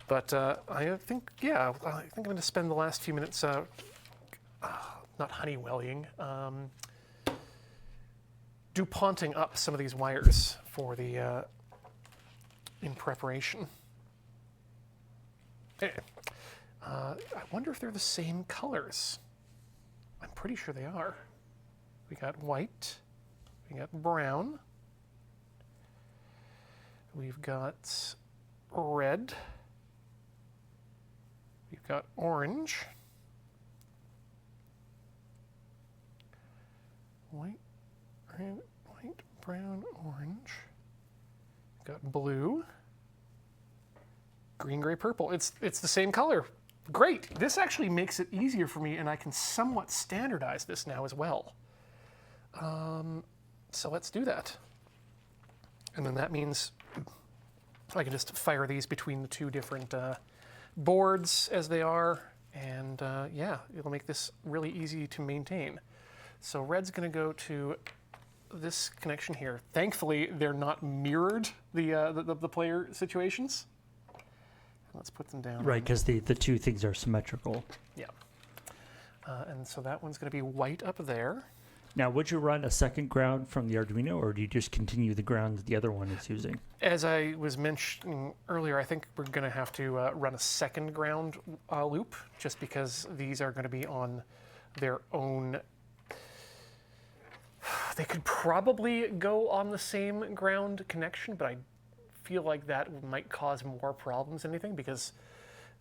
but I think I'm going to spend the last few minutes not honeywelling, DuPonting up some of these wires for the in preparation. Anyway, I wonder if they're the same colors. I'm pretty sure they are. We got white, we got brown, we've got red, we've got orange, white, red, white, brown, orange, we've got blue, green, gray, purple. It's the same color. Great. This actually makes it easier for me, and I can somewhat standardize this now as well. So let's do that. And then that means I can just fire these between the 2 different boards as they are, and yeah, it'll make this really easy to maintain. So red's going to go to this connection here. Thankfully, they're not mirrored, the player situations. Let's put them down. Right, because the 2 things are symmetrical. Yeah. And so that one's going to be white up there. Now, would you run a second ground from the Arduino, or do you just continue the ground that the other one is using? As I was mentioning earlier, I think we're going to have to run a second ground loop, just because these are going to be on their own. They could probably go on the same ground connection, but I feel like that might cause more problems than anything, because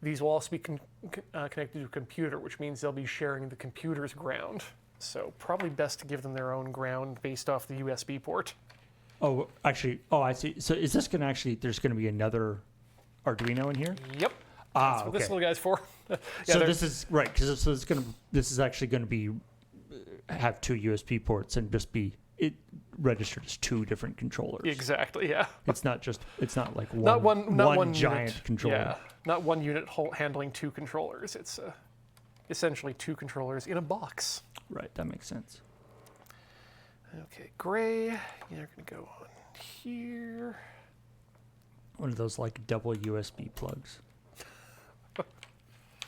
these will also be connected to a computer, which means they'll be sharing the computer's ground. So probably best to give them their own ground based off the USB port. Oh, actually, I see. So is this going to actually, there's going to be another Arduino in here? Yep. That's what this little guy's for. Yeah, so this is, right, because this is actually going to be, have 2 USB ports and just be, it registered as 2 different controllers. Exactly, yeah. It's not like one giant unit, controller. Yeah, not one unit handling 2 controllers. It's essentially 2 controllers in a box. Right, that makes sense. Okay, gray, you're going to go on here. One of those like double USB plugs.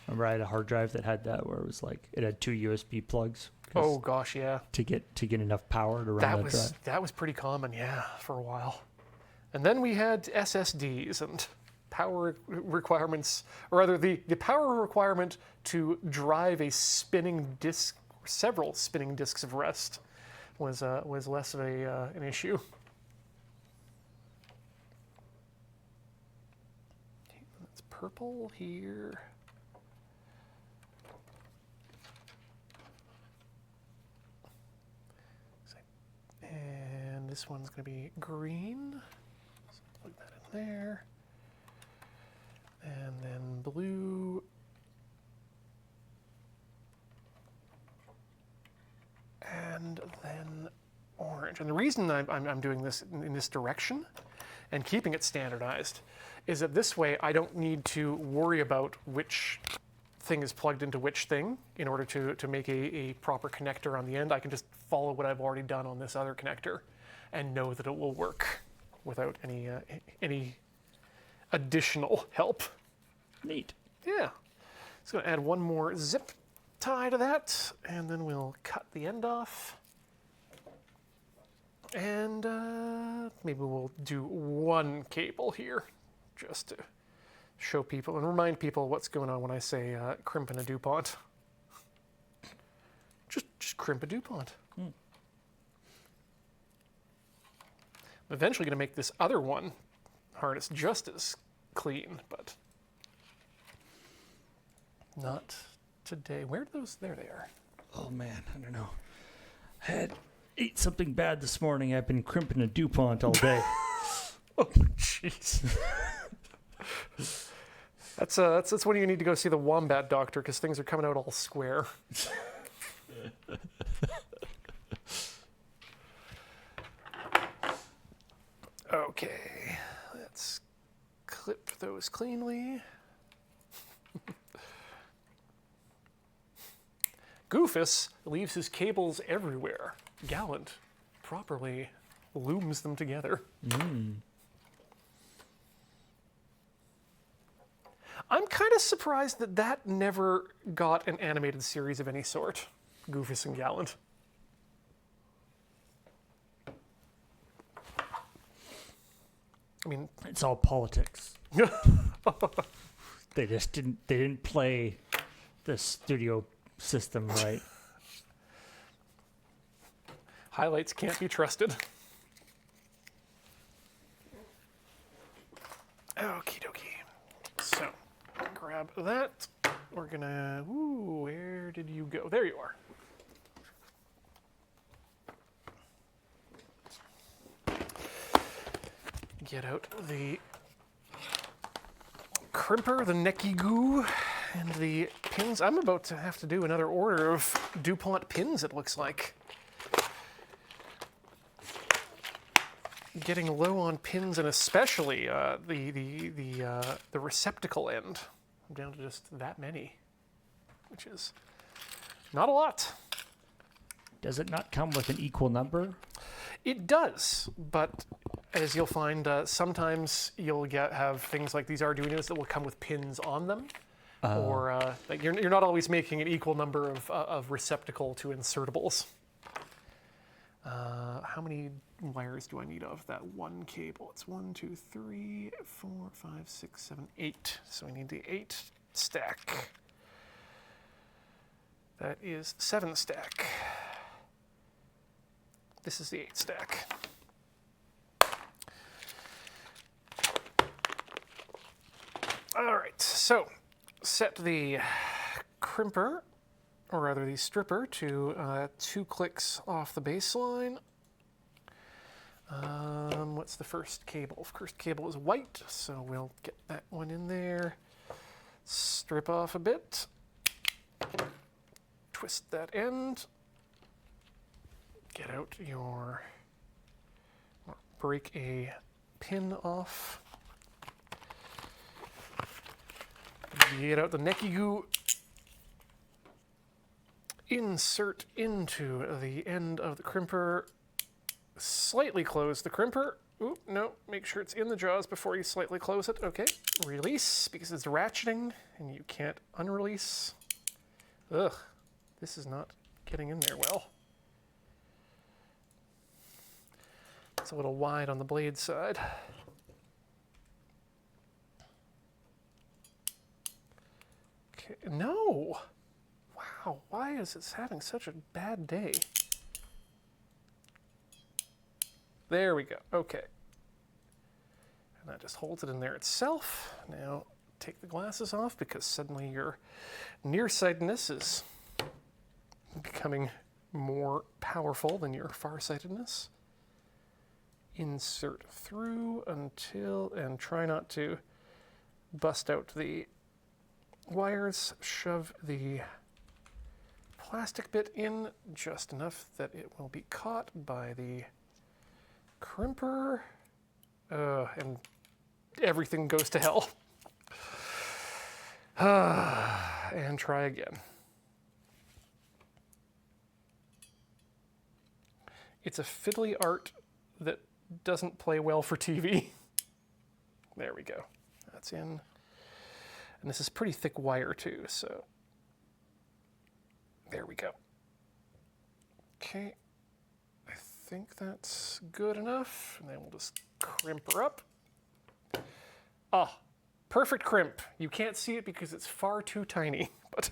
Remember I had a hard drive that had that where it was like it had 2 USB plugs. 'Cause Oh gosh, yeah. To get enough power to run that drive. That was pretty common, yeah, for a while. And then we had SSDs and power requirements, or rather the power requirement to drive a spinning disk, several spinning disks of rest, was less of an issue. It's purple here. And this one's going to be green. So plug that in there. And then blue. And then orange. And the reason I'm doing this in this direction and keeping it standardized is that this way I don't need to worry about which thing is plugged into which thing in order to make a proper connector on the end. I can just follow what I've already done on this other connector and know that it will work without any additional help. Neat. Yeah. Just going to add one more zip tie to that, and then we'll cut the end off. And maybe we'll do one cable here just to show people and remind people what's going on when I say crimping a DuPont. Just crimp a DuPont. I'm eventually going to make this other one harness just as clean, but not today. Where are those? There they are. Oh man, I don't know. I ate something bad this morning. I've been crimping a DuPont all day. Oh, jeez. That's when you need to go see the wombat doctor because things are coming out all square. Okay, let's clip those cleanly. Goofus leaves his cables everywhere. Gallant properly looms them together. I'm kind of surprised that never got an animated series of any sort. Goofus and Gallant. I mean, It's all politics. They didn't play the studio system right. highlights can't be trusted. Okie dokie. So, grab that. We're gonna, where did you go? There you are. Get out the crimper, the necky goo, and the pins. I'm about to have to do another order of DuPont pins, it looks like. Getting low on pins, and especially the receptacle end. I'm down to just that many, which is not a lot. Does it not come with an equal number? It does, but as you'll find, sometimes you'll have things like these Arduinos that will come with pins on them, or like you're not always making an equal number of receptacle to insertables. How many wires do I need of that one cable? It's 1, 2, 3, 4, 5, 6, 7, 8. So we need the 8 stack. That is 7 stack. This is the 8 stack. All right, so set the crimper, or rather the stripper, to 2 clicks off the baseline. What's the first cable? First cable is white, so we'll get that one in there. Strip off a bit. Twist that end. Get out your, or break a pin off. Get out the necky goo. Insert into the end of the crimper. Slightly close the crimper. Ooh, no, make sure it's in the jaws before you slightly close it. Okay, release, because it's ratcheting, and you can't unrelease. Ugh, this is not getting in there well. It's a little wide on the blade side. Okay, no! Wow, why is this having such a bad day? There we go, okay. And that just holds it in there itself. Now, take the glasses off because suddenly your nearsightedness is becoming more powerful than your farsightedness. Insert through until, and try not to bust out the wires. Shove the plastic bit in just enough that it will be caught by the crimper, and everything goes to hell. And try again. It's a fiddly art that doesn't play well for TV. There we go. That's in. And this is pretty thick wire too, so there we go. Okay, I think that's good enough. And then we'll just crimp her up. Ah, perfect crimp. You can't see it because it's far too tiny, but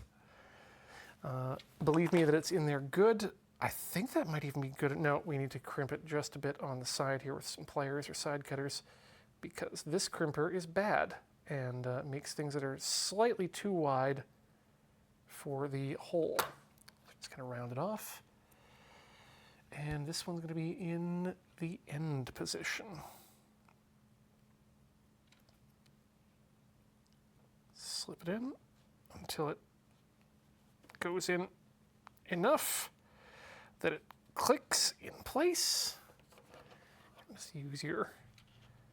believe me that it's in there good. I think that might even be good. No, we need to crimp it just a bit on the side here with some pliers or side cutters because this crimper is bad and makes things that are slightly too wide for the hole. Just kind of round it off. And this one's going to be in the end position. Slip it in until it goes in enough that it clicks in place. Just use your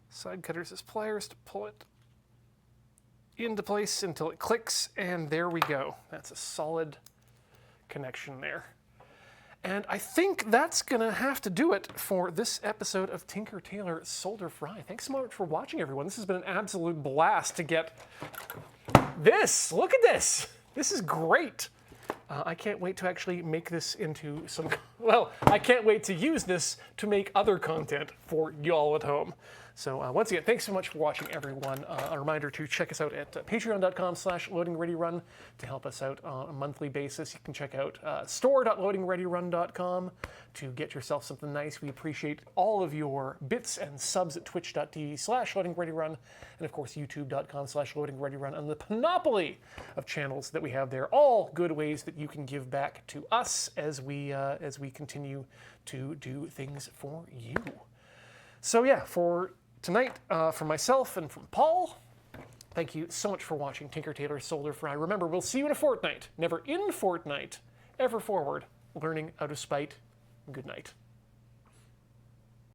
side cutters as pliers to pull it into place until it clicks, and there we go. That's a solid connection there. And I think that's gonna have to do it for this episode of Tinker Tailor Solder Fry. Thanks so much for watching, everyone. This has been an absolute blast to get this. Look at this. This is great. I can't wait to actually make this into some, well, I can't wait to use this to make other content for y'all at home. So once again, thanks so much for watching, everyone. A reminder to check us out at patreon.com/loadingreadyrun to help us out on a monthly basis. You can check out store.loadingreadyrun.com to get yourself something nice. We appreciate all of your bits and subs at twitch.tv/loadingreadyrun, and of course youtube.com/loadingreadyrun, and the panoply of channels that we have there. All good ways that you can give back to us as we continue to do things for you. So yeah, for tonight, from myself and from Paul, thank you so much for watching Tinker Tailor Solder Fry. Remember, we'll see you in a fortnight. Never in Fortnite, ever forward, learning out of spite. Good night.